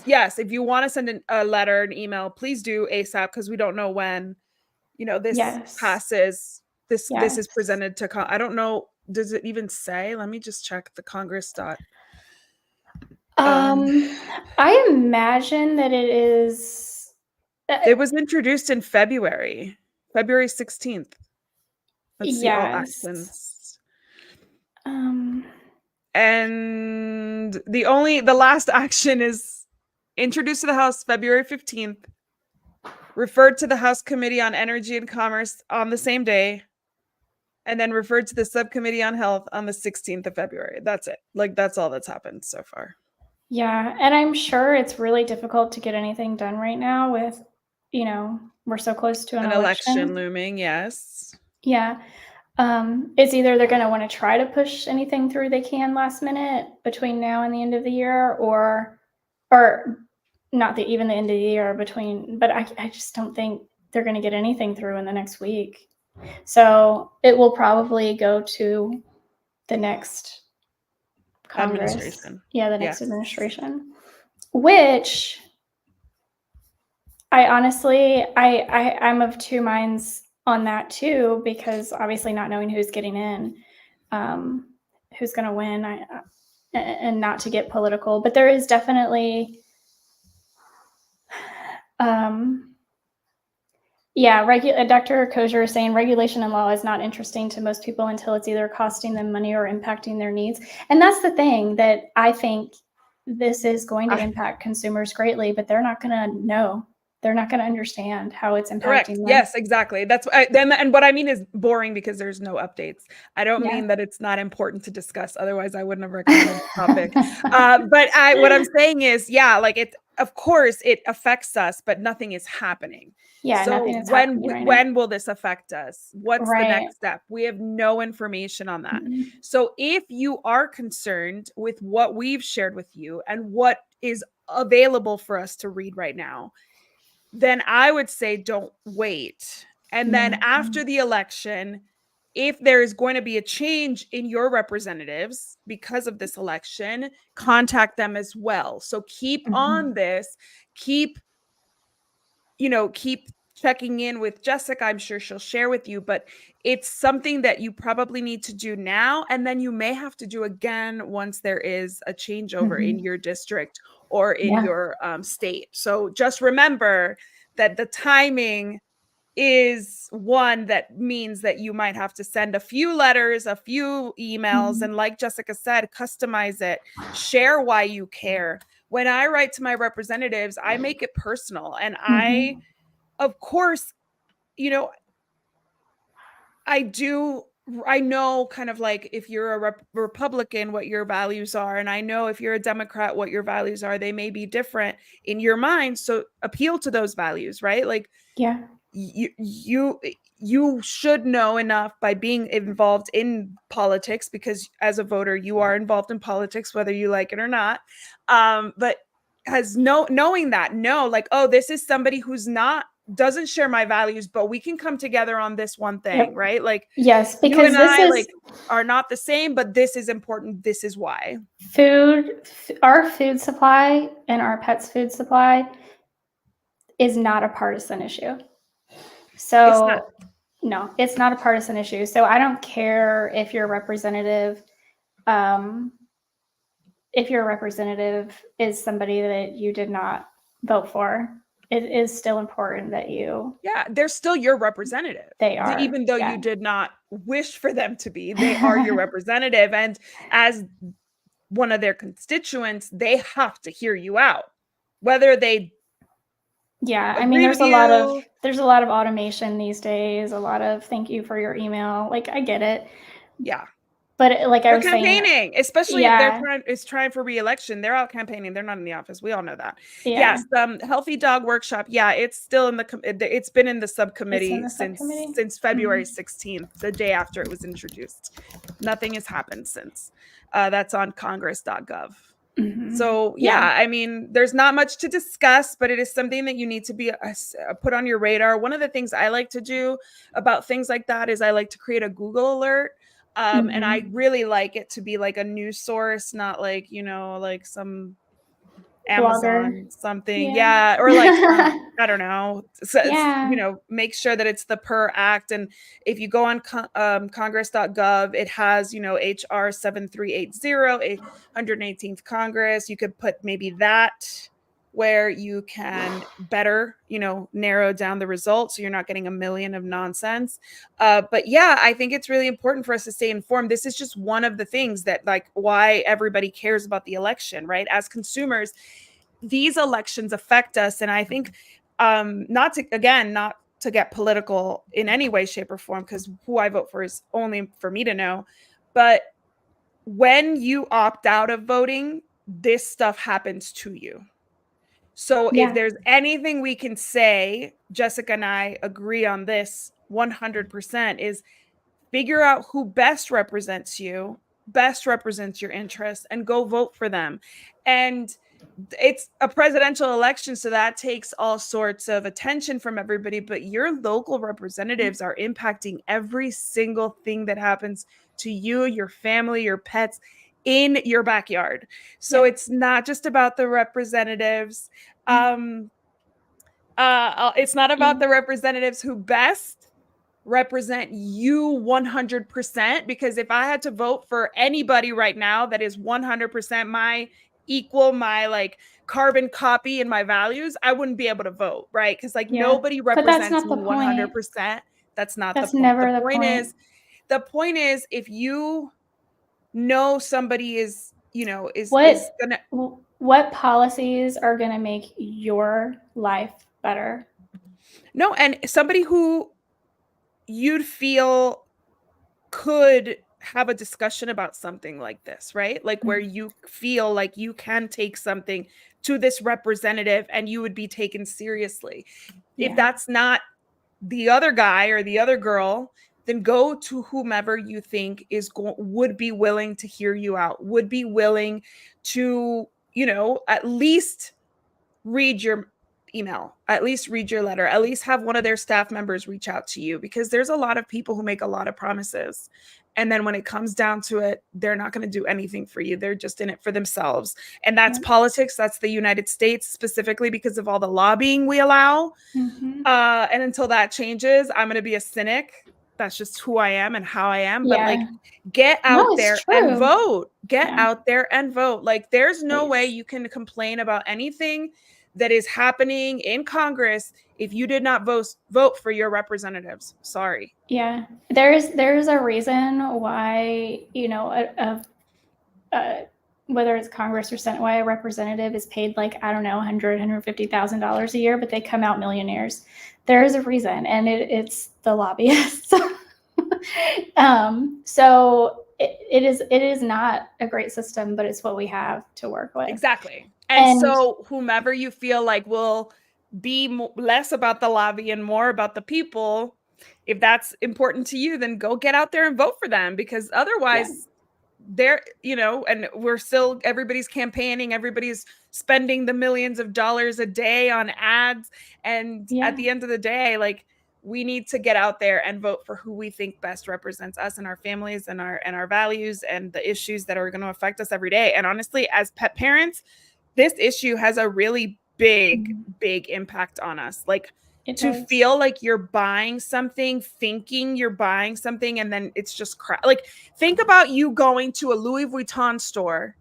Yes. If you want to send a letter, an email, please do ASAP because we don't know when, you know, this passes. This is presented to, I don't know. Does it even say? Let me just check the Congress. I imagine that it is. It was introduced in February 16th. Let's see all actions. And the last action is introduced to the House February 15th, referred to the House Committee on Energy and Commerce on the same day, and then referred to the Subcommittee on Health on the 16th of February. That's it. Like, that's all that's happened so far. Yeah. And I'm sure it's really difficult to get anything done right now with, you know, we're so close to an election looming. Yes. Yeah. It's either they're going to want to try to push anything through they can last minute between now and the end of the year, or not even the end of the year but I just don't think they're going to get anything through in the next week. So it will probably go to the next Congress. Administration. Yeah, the next administration, which I honestly, I'm of two minds on that too, because obviously not knowing who's getting in. who's going to win. And not to get political, but there is definitely, Dr. Kosher is saying regulation and law is not interesting to most people until it's either costing them money or impacting their needs. And that's the thing that I think this is going to impact consumers greatly, but they're not going to know. They're not going to understand how it's impacting Correct. them. Yes, exactly. That's and what I mean is boring because there's no updates. I don't mean that it's not important to discuss. Otherwise, I wouldn't have recommended the topic. But what I'm saying is, like it. Of course, it affects us, but nothing is happening. Yeah, so nothing is happening right when now. will this affect us? What's the next step? We have no information on that. Mm-hmm. So if you are concerned with what we've shared with you and what is available for us to read right now, then I would say don't wait. And then after the election, if there is going to be a change in your representatives because of this election, contact them as well. So keep on this, keep checking in with Jessica. I'm sure she'll share with you, but it's something that you probably need to do now. And then you may have to do again once there is a changeover in your district or in your state. So just remember that the timing is one that means that you might have to send a few letters, a few emails, and like Jessica said, customize it, share why you care. When I write to my representatives, I make it personal. And I, of course, I know kind of like if you're a Republican, what your values are. And I know if you're a Democrat, what your values are. They may be different in your mind. So appeal to those values, right? Like, you should know enough by being involved in politics, because as a voter, you are involved in politics, whether you like it or not. But knowing that, like, oh, this is somebody who's doesn't share my values, but we can come together on this one thing, right? Like, yes, because you and I are not the same, but this is important. This is why. Our food supply and our pets' food supply is not a partisan issue. So no, it's not a partisan issue. So I don't care if your representative, is somebody that you did not vote for. It is still important that they're still your representative. They are. Even though you did not wish for them to be, they are your representative. And as one of their constituents, they have to hear you out. Whether they I mean, there's a lot of automation these days, a lot of thank you for your email. Like, I get it. Yeah. But like I was campaigning, saying, especially if they're trying for re-election, they're out campaigning. They're not in the office. We all know that. Yes, Healthy Dog Workshop. Yeah, it's still in it's been in the subcommittee since February 16th, the day after it was introduced. Nothing has happened since. That's on congress.gov. So I mean, there's not much to discuss, but it is something that you need to be put on your radar. One of the things I like to do about things like that is I like to create a Google alert. And I really like it to be like a news source, not like, like some Amazon something. Or like I don't know. So make sure that it's the PURR Act. And if you go on congress.gov, it has, HR 7380, 118th Congress. You could put maybe that where you can better, narrow down the results, so you're not getting a million of nonsense. But I think it's really important for us to stay informed. This is just one of the things that, like, why everybody cares about the election, right? As consumers, these elections affect us. And I think not to get political in any way, shape, or form, because who I vote for is only for me to know. But when you opt out of voting, this stuff happens to you. So if there's anything we can say, Jessica and I agree on this 100%, is figure out who best represents you, best represents your interests, and go vote for them. And it's a presidential election, so that takes all sorts of attention from everybody, but your local representatives are impacting every single thing that happens to you, your family, your pets in your backyard. So it's not just about the representatives. It's not about the representatives who best represent you 100%, because if I had to vote for anybody right now that is 100% my equal, my like carbon copy and my values, I wouldn't be able to vote, right? Because like Yeah. nobody But that's represents not the me point. 100%. That's not the That's point. never the point. The point is if you know somebody is, is What gonna. what policies are going to make your life better? No, and somebody who you'd feel could have a discussion about something like this, right? Like where you feel like you can take something to this representative and you would be taken seriously. If Yeah. that's not the other guy or the other girl, then go to whomever you think would be willing to hear you out, would be willing to, at least read your email, at least read your letter, at least have one of their staff members reach out to you, because there's a lot of people who make a lot of promises. And then when it comes down to it, they're not going to do anything for you. They're just in it for themselves. And that's Yeah. politics. That's the United States, specifically because of all the lobbying we allow. Mm-hmm. And until that changes, I'm going to be a cynic. That's just who I am and how I am. But like, Yeah. get No, out it's there and true. vote. Get Yeah. out there and vote. Like, there's no way Please. you can complain about anything that is happening in Congress if you did not vote for your representatives. Sorry. Yeah. There's a reason why, whether it's Congress or Senate, why a representative is paid like, I don't know, $150,000 a year, but they come out millionaires. There is a reason, and it's the lobbyists. So it is not a great system, but it's what we have to work with. Exactly. And so whomever you feel like will be less about the lobby and more about the people, if that's important to you, then go get out there and vote for them, because otherwise they're, and we're still, everybody's campaigning, everybody's spending the millions of dollars a day on ads. And at the end of the day, like, we need to get out there and vote for who we think best represents us and our families and our values and the issues that are going to affect us every day. And honestly, as pet parents, this issue has a really big impact on us. Like, to feel like you're buying something, thinking you're buying something, and then it's just crap. Like, think about you going to a Louis Vuitton store,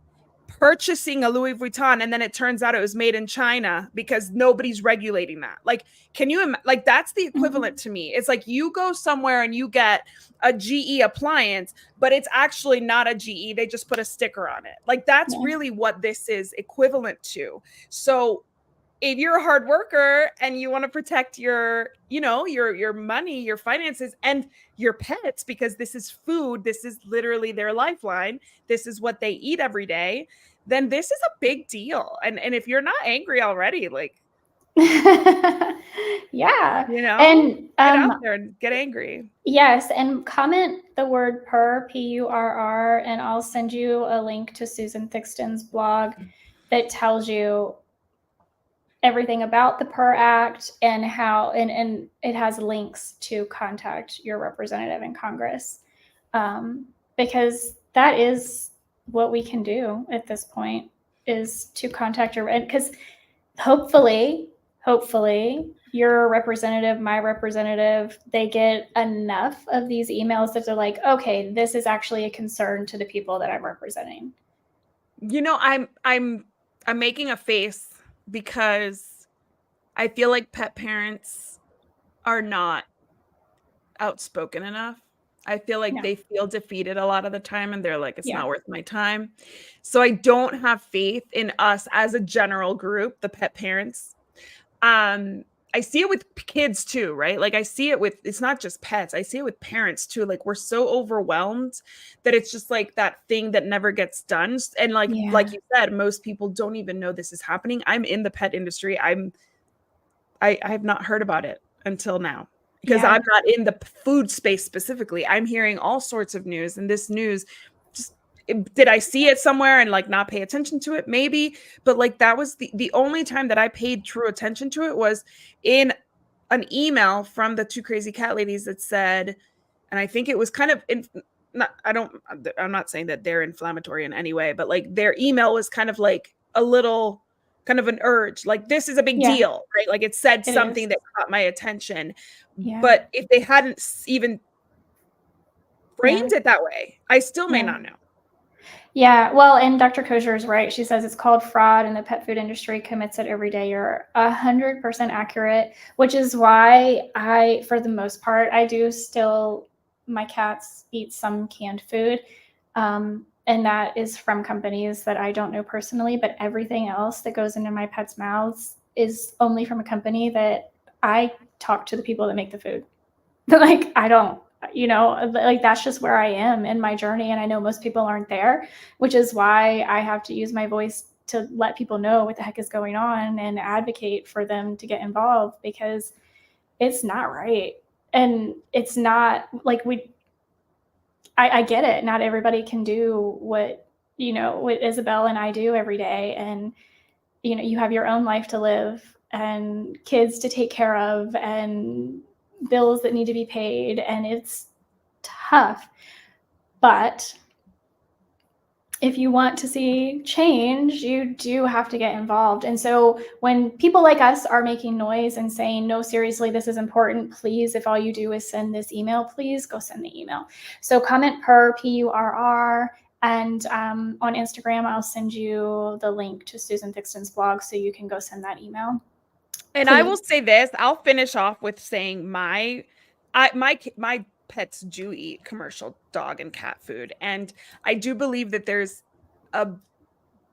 purchasing a Louis Vuitton, and then it turns out it was made in China because nobody's regulating that. Like, can you like, that's the equivalent to me. It's like you go somewhere and you get a GE appliance, but it's actually not a GE. They just put a sticker on it. Like, that's really what this is equivalent to. So if you're a hard worker and you want to protect your money, your finances, and your pets, because this is food, this is literally their lifeline, this is what they eat every day, then this is a big deal. And if you're not angry already, like, yeah. And get out there and get angry. Yes, and comment the word PURR, PURR, and I'll send you a link to Susan Thixton's blog that tells you everything about the PURR Act and how, and it has links to contact your representative in Congress, because that is what we can do at this point, is to contact your, because hopefully your representative, my representative, they get enough of these emails that they're like, okay, this is actually a concern to the people that I'm representing. I'm making a face because I feel like pet parents are not outspoken enough. I feel like they feel defeated a lot of the time, and they're like, it's not worth my time. So I don't have faith in us as a general group, the pet parents. I see it with kids too, right? Like, I see it with, it's not just pets. I see it with parents too. Like, we're so overwhelmed that it's just like that thing that never gets done. And like you said, most people don't even know this is happening. I'm in the pet industry. I have not heard about it until now, because I'm not in the food space specifically. I'm hearing all sorts of news, and this news just, did I see it somewhere and like not pay attention to it? Maybe, but like, that was the only time that I paid true attention to it was in an email from the two crazy cat ladies that said, and I think it was kind of I'm not saying that they're inflammatory in any way, but like, their email was kind of like a little kind of an urge, like this is a big Yeah, deal, right? Like it said it something is. that caught my attention. Yeah. But if they hadn't even Yeah. framed it that way, I still may Yeah. not know. Yeah, well, and Dr. Kosher is right. She says it's called fraud, and the pet food industry commits it every day. You're 100% accurate, which is why I, for the most part, I do still, my cats eat some canned food. And that is from companies that I don't know personally, but everything else that goes into my pets' mouths is only from a company that I talk to the people that make the food. Like, I don't, like that's just where I am in my journey. And I know most people aren't there, which is why I have to use my voice to let people know what the heck is going on and advocate for them to get involved, because it's not right. And it's not like I get it. Not everybody can do what Isabel and I do every day. And, you have your own life to live and kids to take care of and bills that need to be paid. And it's tough. But if you want to see change, you do have to get involved. And so when people like us are making noise and saying, no, seriously, this is important, please, if all you do is send this email, please go send the email. So comment PURR, PURR. And on Instagram, I'll send you the link to Susan Thixton's blog so you can go send that email. And I will Please. say this, I'll finish off with saying my pets do eat commercial dog and cat food. And I do believe that there's a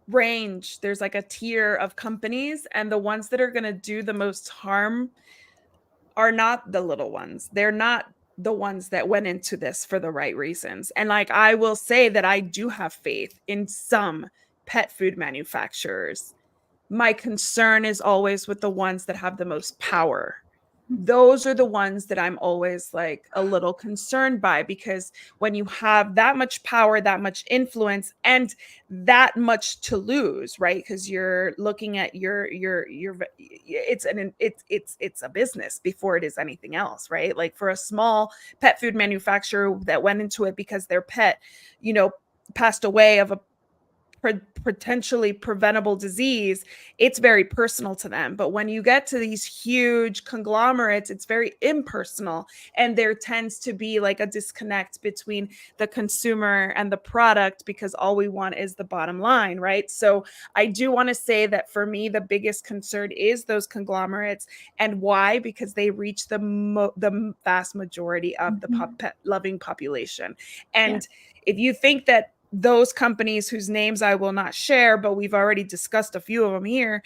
range, there's like a tier of companies, and the ones that are going to do the most harm are not the little ones. They're not the ones that went into this for the right reasons. And like I will say that I do have faith in some pet food manufacturers. My concern is always with the ones that have the most power. Those are the ones that I'm always like a little concerned by, because when you have that much power, that much influence, and that much to lose, right? Because you're looking at it's a business before it is anything else, right? Like for a small pet food manufacturer that went into it because their pet, passed away of a potentially preventable disease, it's very personal to them. But when you get to these huge conglomerates, it's very impersonal. And there tends to be like a disconnect between the consumer and the product, because all we want is the bottom line, right? So I do want to say that for me, the biggest concern is those conglomerates. And why? Because they reach the vast majority of the pet loving population. Yeah. And if you think that those companies whose names I will not share, but we've already discussed a few of them here,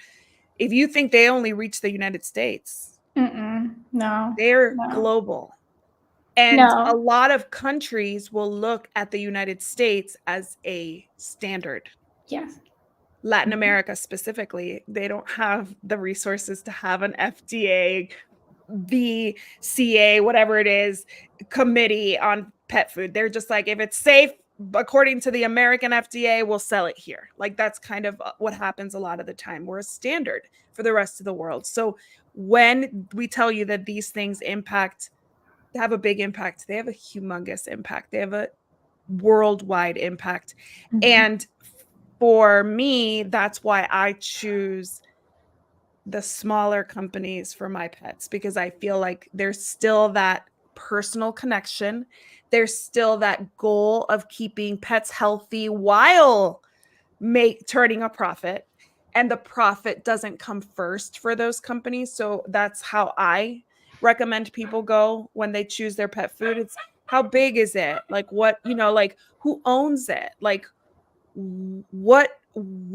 if you think they only reach the United States, No, they're no, global. And a no. lot of countries will look at the United States as a standard. Yes. Latin America specifically, they don't have the resources to have an FDA, VCA, whatever it is, committee on pet food. They're just like, if it's safe, according to the American FDA, we'll sell it here. Like that's kind of what happens a lot of the time. We're a standard for the rest of the world. So when we tell you that these things have a big impact, they have a humongous impact. They have a worldwide impact. And for me, that's why I choose the smaller companies for my pets, because I feel like there's still that personal connection. There's still that goal of keeping pets healthy while turning a profit. And the profit doesn't come first for those companies. So that's how I recommend people go when they choose their pet food. It's how big is it? Like what, like who owns it? Like what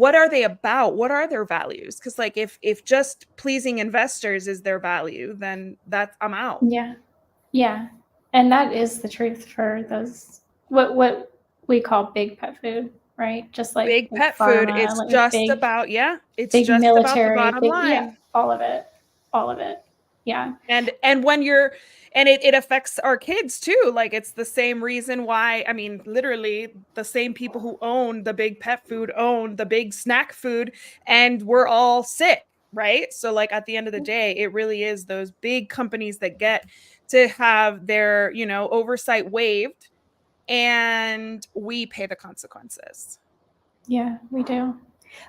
are they about? What are their values? Because like if just pleasing investors is their value, then I'm out. Yeah. Yeah. And that is the truth for those what we call big pet food, right? Just like Big big pet food, pharma, it's like just big about, yeah, it's big just about the military, bottom big, yeah, line. all of it. All of it. Yeah. And when you're, and it affects our kids too. Like it's the same reason why, I mean, literally the same people who own the big pet food own the big snack food, and we're all sick, right? So like at the end of the day, it really is those big companies that get to have their, oversight waived, and we pay the consequences. Yeah, we do.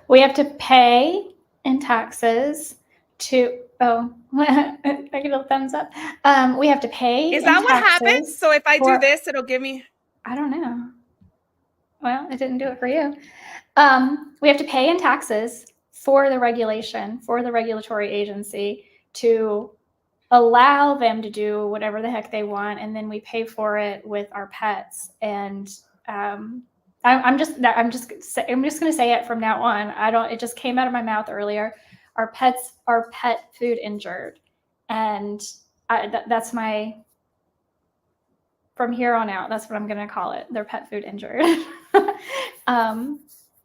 We have to pay in taxes to, oh, I get a thumbs up. We have to pay Is in that what happens? taxes So if I do for, this, it'll give me. I don't know. Well, it didn't do it for you. We have to pay in taxes for the regulation, for the regulatory agency to allow them to do whatever the heck they want, and then we pay for it with our pets. And I'm just going to say it from now on. I don't. It just came out of my mouth earlier. Our pets are pet food injured, and that's my. From here on out, that's what I'm going to call it. They're pet food injured.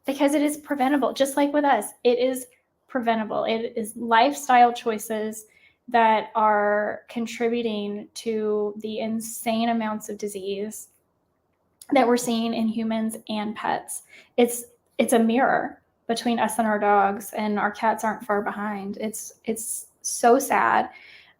Because it is preventable, just like with us. It is preventable. It is lifestyle choices that are contributing to the insane amounts of disease that we're seeing in humans and pets. It's a mirror between us and our dogs, and our cats aren't far behind. It's so sad.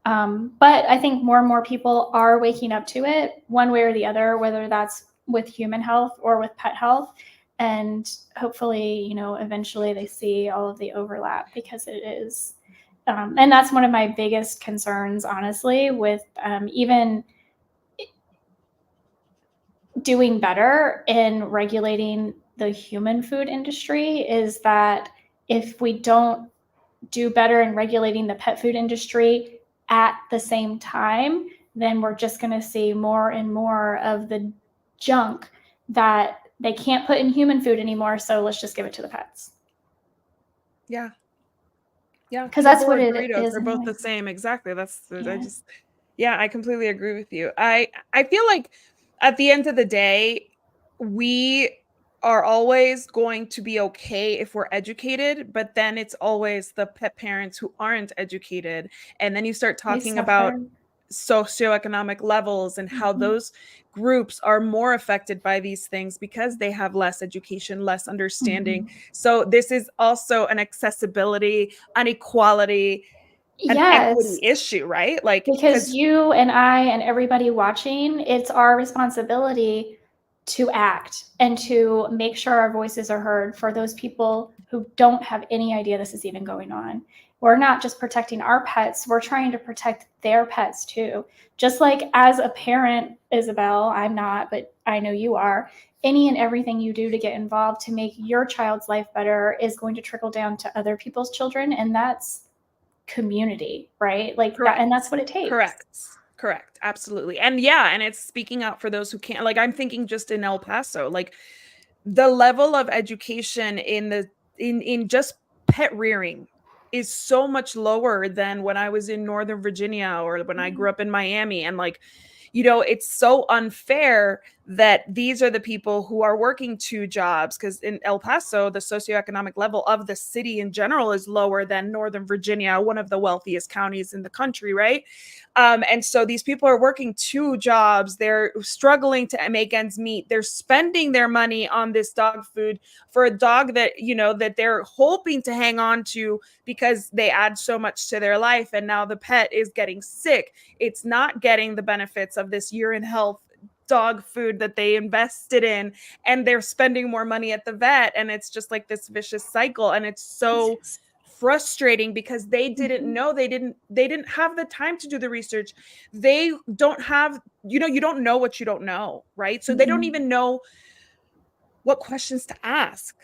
But I think more and more people are waking up to it one way or the other, whether that's with human health or with pet health. And hopefully, eventually they see all of the overlap, because it is. And that's one of my biggest concerns, honestly, with even doing better in regulating the human food industry, is that if we don't do better in regulating the pet food industry at the same time, then we're just going to see more and more of the junk that they can't put in human food anymore. So let's just give it to the pets. Yeah. Yeah. Because that's what it Doritos, is. they're both Anyway. the same. Exactly. Yeah. I completely agree with you. I feel like at the end of the day, we are always going to be okay if we're educated, but then it's always the pet parents who aren't educated. And then you start They talking about suffer. socioeconomic levels and how those groups are more affected by these things because they have less education, less understanding. So this is also an accessibility, an equality, an equity Yes. issue, right? Like, Because you and I and everybody watching, it's our responsibility to act and to make sure our voices are heard for those people who don't have any idea this is even going on. We're not just protecting our pets, we're trying to protect their pets too. Just like as a parent, Isabel, I'm not, but I know you are. Any and everything you do to get involved to make your child's life better is going to trickle down to other people's children, and that's community, right? Like that, and that's what it takes. Correct. Absolutely. And yeah, and it's speaking out for those who can't. Like I'm thinking just in El Paso, like the level of education in just pet rearing is so much lower than when I was in Northern Virginia or when I grew up in Miami. And like, it's so unfair that these are the people who are working two jobs, because in El Paso, the socioeconomic level of the city in general is lower than Northern Virginia, one of the wealthiest counties in the country, right? And so these people are working two jobs. They're struggling to make ends meet. They're spending their money on this dog food for a dog that, that they're hoping to hang on to because they add so much to their life. And now the pet is getting sick. It's not getting the benefits of this urine health dog food that they invested in, and they're spending more money at the vet. And it's just like this vicious cycle. And it's so frustrating because they didn't know, they didn't have the time to do the research. They don't have, you don't know what you don't know, right? So they don't even know what questions to ask.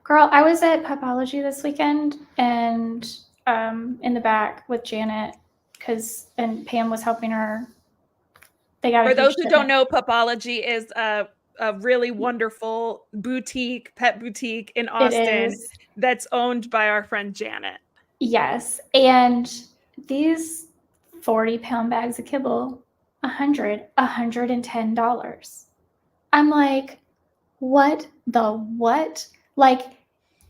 Girl, I was at Pupology this weekend, and in the back with Janet, and Pam was helping her. They got For a huge those who don't shipment. know, Pupology is a really wonderful pet boutique in It Austin is. that's owned by our friend Janet. Yes. And these 40-pound bags of kibble, $110. I'm like, what the what? Like,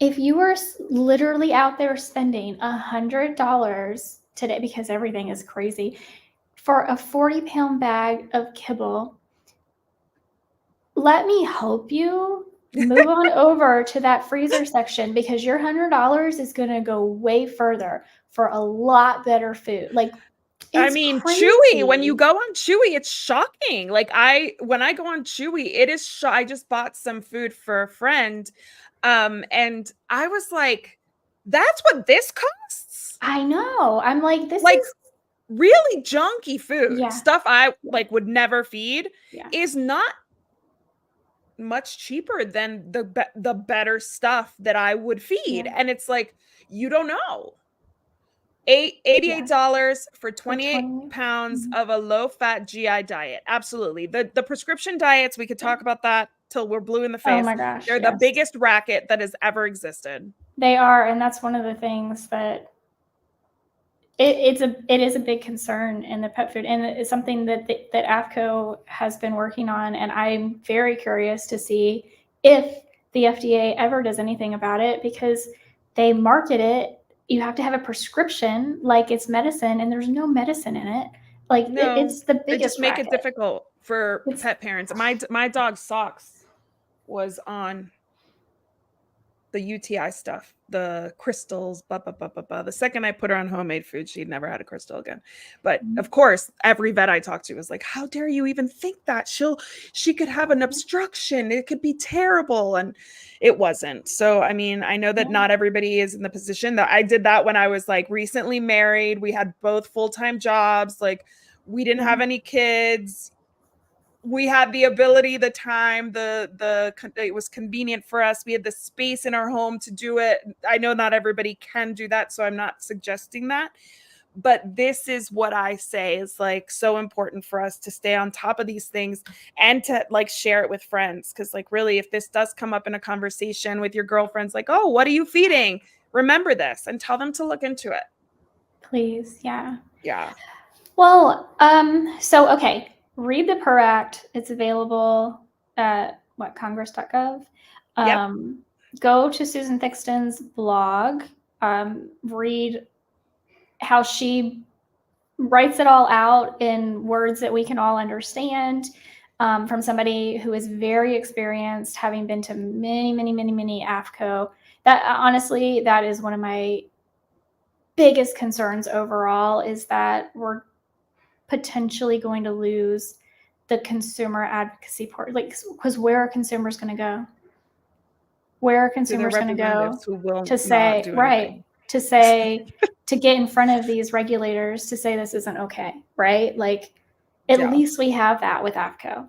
if you were literally out there spending $100 today, because everything is crazy, for a 40-pound bag of kibble, let me help you move on over to that freezer section, because your $100 is going to go way further for a lot better food. Like, I it's mean, Chewy, when you crazy. go on Chewy, it's shocking. Like when I go on Chewy, it is I just bought some food for a friend. And I was like, That's what this costs? I know. I'm like, this Like is, really junky food, yeah, stuff I yeah, like would never feed, yeah, is not much cheaper than the better stuff that I would feed. yeah, And it's like, you don't know. yeah. $88 for For 28 20. pounds Mhm. of a low-fat GI diet. Absolutely. The prescription diets, we could Yeah. talk about that till we're blue in the Oh face. my gosh, They're the yes. biggest racket that has ever existed. They are, and that's one of the things that it is a big concern in the pet food, and it's something that that AFCO has been working on, and I'm very curious to see if the FDA ever does anything about it, because they market it. You have to have a prescription like it's medicine, and there's no medicine in it. Like No, it's the they just biggest make it racket. difficult for It's pet parents. My dog's socks was on the UTI stuff, the crystals, blah, blah, blah, blah, blah. The second I put her on homemade food, she'd never had a crystal again. But of course, every vet I talked to was like, how dare you even think that? She could have an obstruction. It could be terrible. And it wasn't. So, I mean, I know that yeah, not everybody is in the position that I did that when I was like recently married. We had both full-time jobs. Like, we didn't yeah. have any kids. We had the ability, the time, the it was convenient for us. We had the space in our home to do it. I know not everybody can do that, so I'm not suggesting that, but this is what I say is like so important for us to stay on top of these things and to like share it with friends, because like really, if this does come up in a conversation with your girlfriends, like, oh, what are you feeding, remember this, and tell them to look into it. Please, yeah. Yeah. Well, so okay, read the PURR Act. It's available at what, congress.gov. Yep. Um, Go to Susan Thixton's blog. Read how she writes it all out in words that we can all understand, from somebody who is very experienced, having been to many, many, many, many AFCO. That honestly, that is one of my biggest concerns overall, is that we're potentially going to lose the consumer advocacy part. Like, because where are consumers going to go? Where are To their consumers going to go representatives who will to not say, do right, anything. to say, to get in front of these regulators to say this isn't okay, right? Like, at Yeah. least we have that with AFCO.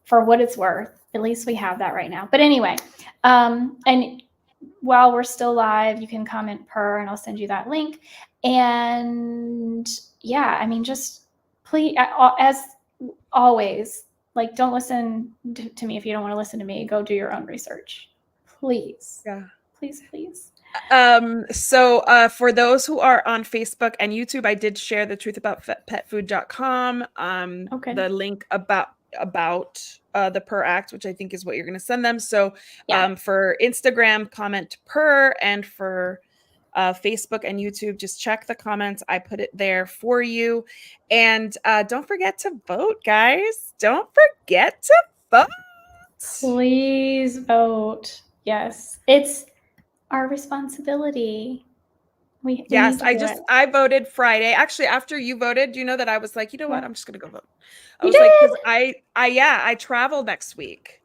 For what it's worth, at least we have that right now. But anyway, and while we're still live, you can comment PURR and I'll send you that link. And yeah, I mean, just please, as always, like, don't listen to me if you don't want to listen to me. Go do your own research. Please, Yeah. please, please. So for those who are on Facebook and YouTube, I did share the truth about petfood.com, Okay. the link about the PURR Act, which I think is what you're going to send them. So Yeah. for Instagram, comment PURR, and for Facebook and YouTube, just check the comments. I put it there for you. And don't forget to vote, guys. Don't forget to vote. Please vote. Yes. It's our responsibility. We need Yes, to do it. I voted Friday. Actually, after you voted, do you know that I was like, you know what? Yeah. I'm just gonna go vote. I You was like, because did? I travel next week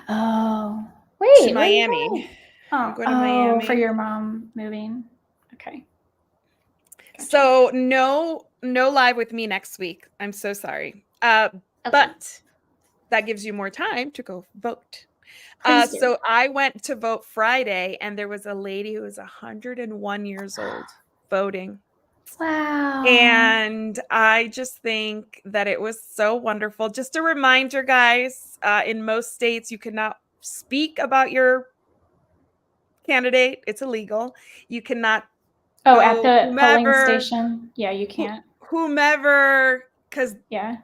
Oh. to Wait, where are you Miami. going? I'm Oh, going to oh, for Miami. your mom moving. Okay. Gotcha. So no live with me next week. I'm so sorry. Okay. But that gives you more time to go vote. Please do. So I went to vote Friday, and there was a lady who was 101 years old voting. Wow. And I just think that it was so wonderful. Just a reminder, guys, in most states, you cannot speak about your candidate. It's illegal. You cannot Oh, at go the polling station? Yeah, you who, can't. whomever, because Yeah.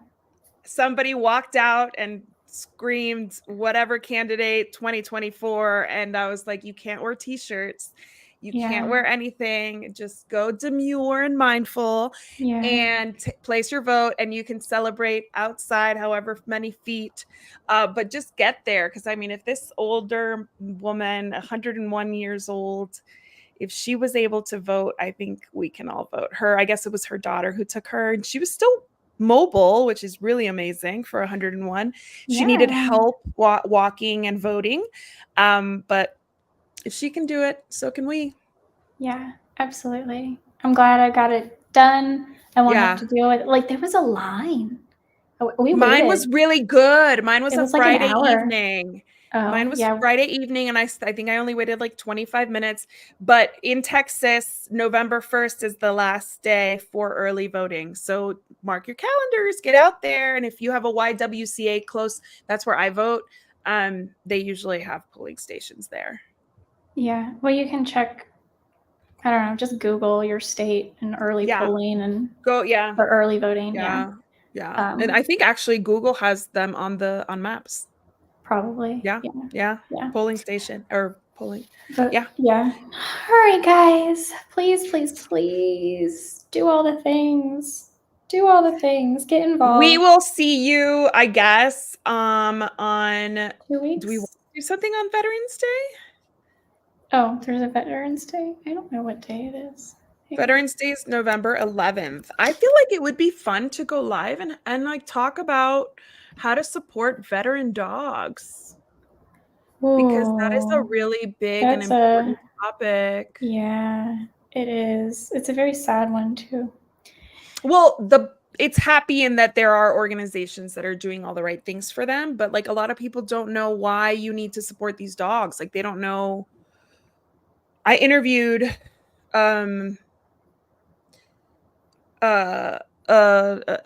somebody walked out and screamed whatever candidate 2024, and I was like, you can't wear t-shirts, you can't Yeah. wear anything, just go demure and mindful Yeah. and place your vote, and you can celebrate outside however many feet, but just get there, because I mean, if this older woman, 101 years old, if she was able to vote, I think we can all vote. Her, I guess it was her daughter who took her, and she was still mobile, which is really amazing for 101. She needed Yeah. help walking and voting. But if she can do it, so can we. Yeah, absolutely. I'm glad I got it done. I won't have Yeah. to deal with it. Like, there was a line. We Mine was waited. really good. Mine was It a was like an Friday hour. evening. Oh, Mine was yeah. Friday evening, and I think I only waited like 25 minutes. But in Texas, November 1st is the last day for early voting. So mark your calendars, get out there. And if you have a YWCA close, that's where I vote. They usually have polling stations there. Yeah. Well, you can check, I don't know, just Google your state and early Yeah. polling and Go, yeah. or early voting. Yeah. Yeah. Yeah. And I think actually Google has them on maps. Probably. Yeah. Yeah. Yeah. Yeah. Polling station or polling. But Yeah. yeah. All right, guys. Please, please, please do all the things. Do all the things. Get We involved. will see you, I guess, on 2 weeks. do we want to do something on Veterans Day? Oh, there's a Veterans Day. I don't know what day it is. Hang on. Veterans Day is November 11th. I feel like it would be fun to go live and like talk about how to support veteran dogs because that is a Oh, really big and that's a important topic. yeah. It is. It's a very sad one too. Well, it's happy in that there are organizations that are doing all the right things for them, but like a lot of people don't know why you need to support these dogs. Like they don't know. I interviewed um uh uh uh,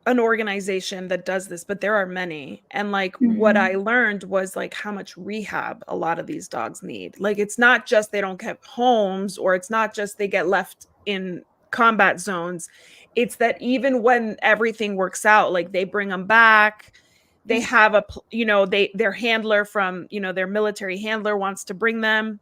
an organization that does this, but there are many. And like what I Mm-hmm. learned was like how much rehab a lot of these dogs need. Like it's not just they don't get homes or it's not just they get left in combat zones. It's that even when everything works out, like they bring them back, they Yes. have their handler from, their military handler wants to bring them.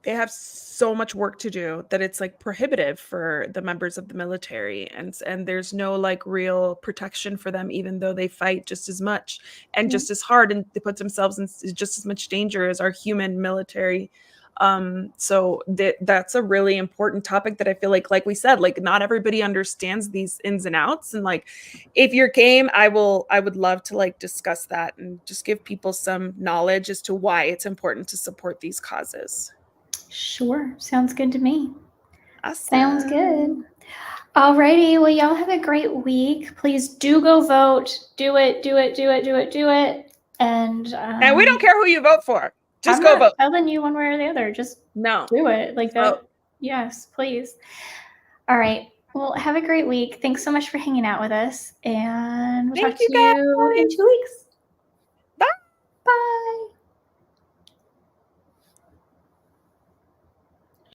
They have so much work to do that it's like prohibitive for the members of the military, and there's no like real protection for them even though they fight just as much and Yeah. just as hard, and they put themselves in just as much danger as our human military. So that's a really important topic that I feel like we said, like not everybody understands these ins and outs, and like if you're game, I would love to like discuss that and just give people some knowledge as to why it's important to support these causes. Sure. Sounds good to me. Sounds good. Awesome. Alrighty. Well, y'all have a great week. Please do go vote. Do it. Do it. Do it. Do it. Do it. And And we don't care who you vote for. Just I'm go not vote. telling you one way or the other. Just No. do it like Just vote. that. Yes, please. All right. Well, have a great week. Thanks so much for hanging out with us. And we'll talk Thank you to you in guys. 2 weeks.